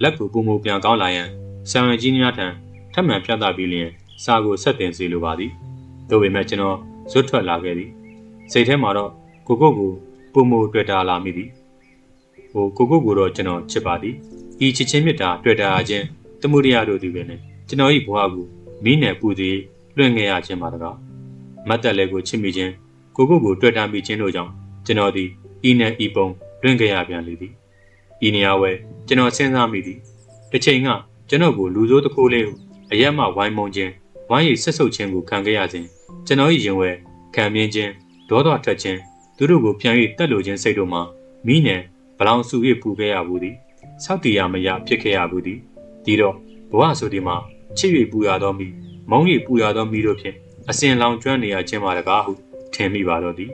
လက်ကိုပုံမပြန်ကောင်းလာရန်ဆံရည်ကြီးများထံထပ်မံပြသပြီးလျင်စာကိုဆက်တင်စီလိုပါသည်သို့ပေမဲ့ကျွန်တော်ဇွတ်ထွက်လာခဲ့သည်စိတ်ထဲမှာတော့ကိုပုံမတွေ့တာလာမိသည်ကိုတော့ကျွန်တော်ချစ်ပါသည်ဤချစ်ချင်းမြတ်တာတွေ့တာချင်းတမှုတရားတို့သည်ပဲနဲ့ကျွန်တော်၏ဘဝကိုမိနယ်ပူသည်လွှင့်ခဲ့ရခြင်းပါတကားမတ်တက်လည်းကိုချစ်မိခြင်းကိုတွေ့တာမိခြင်းတို့ကြောင့်ကျွန်တော်သည်ဤနယ်ဤပုံလွှင့်ခဲ့ရပြန်လေသည်ဤနေရာဝဲကျွန်တော်စဉ်းစားမိသည်တစ်ချိန်ကကျွန်တော်ကိုလူဆိုးတစ်ခိုးလေးကိုအရက်မှဝိုင်းမုံခြင်းဝိုင်းရည်ဆက်ဆုပ်ခြင်းကိုခံခဲ့ရခြင်းကျွန်တော်၏ရင်ဝဲခံမြင်ခြင်းဒေါသထွက်ခြင်းသူတို့ကိုပြန်၍တက်လို့ခြင်းစိတ်တို့မှာမိနယ်ဘလောင်စု၍ပူခဲ့ရဘူးသည်ဆောက်တည်ရမရဖြစ်ခဲ့ရဘူးသည်ဒီတော့ဘဝဆိုဒီမှာချစ်၍ပူရသောမိမုန်း၍ပူရသောမိတို့ဖြင့်အစဉ်လောင်ကျွမ်းနေရခြင်းပါတကားဟုထင်မိပါတော့သည်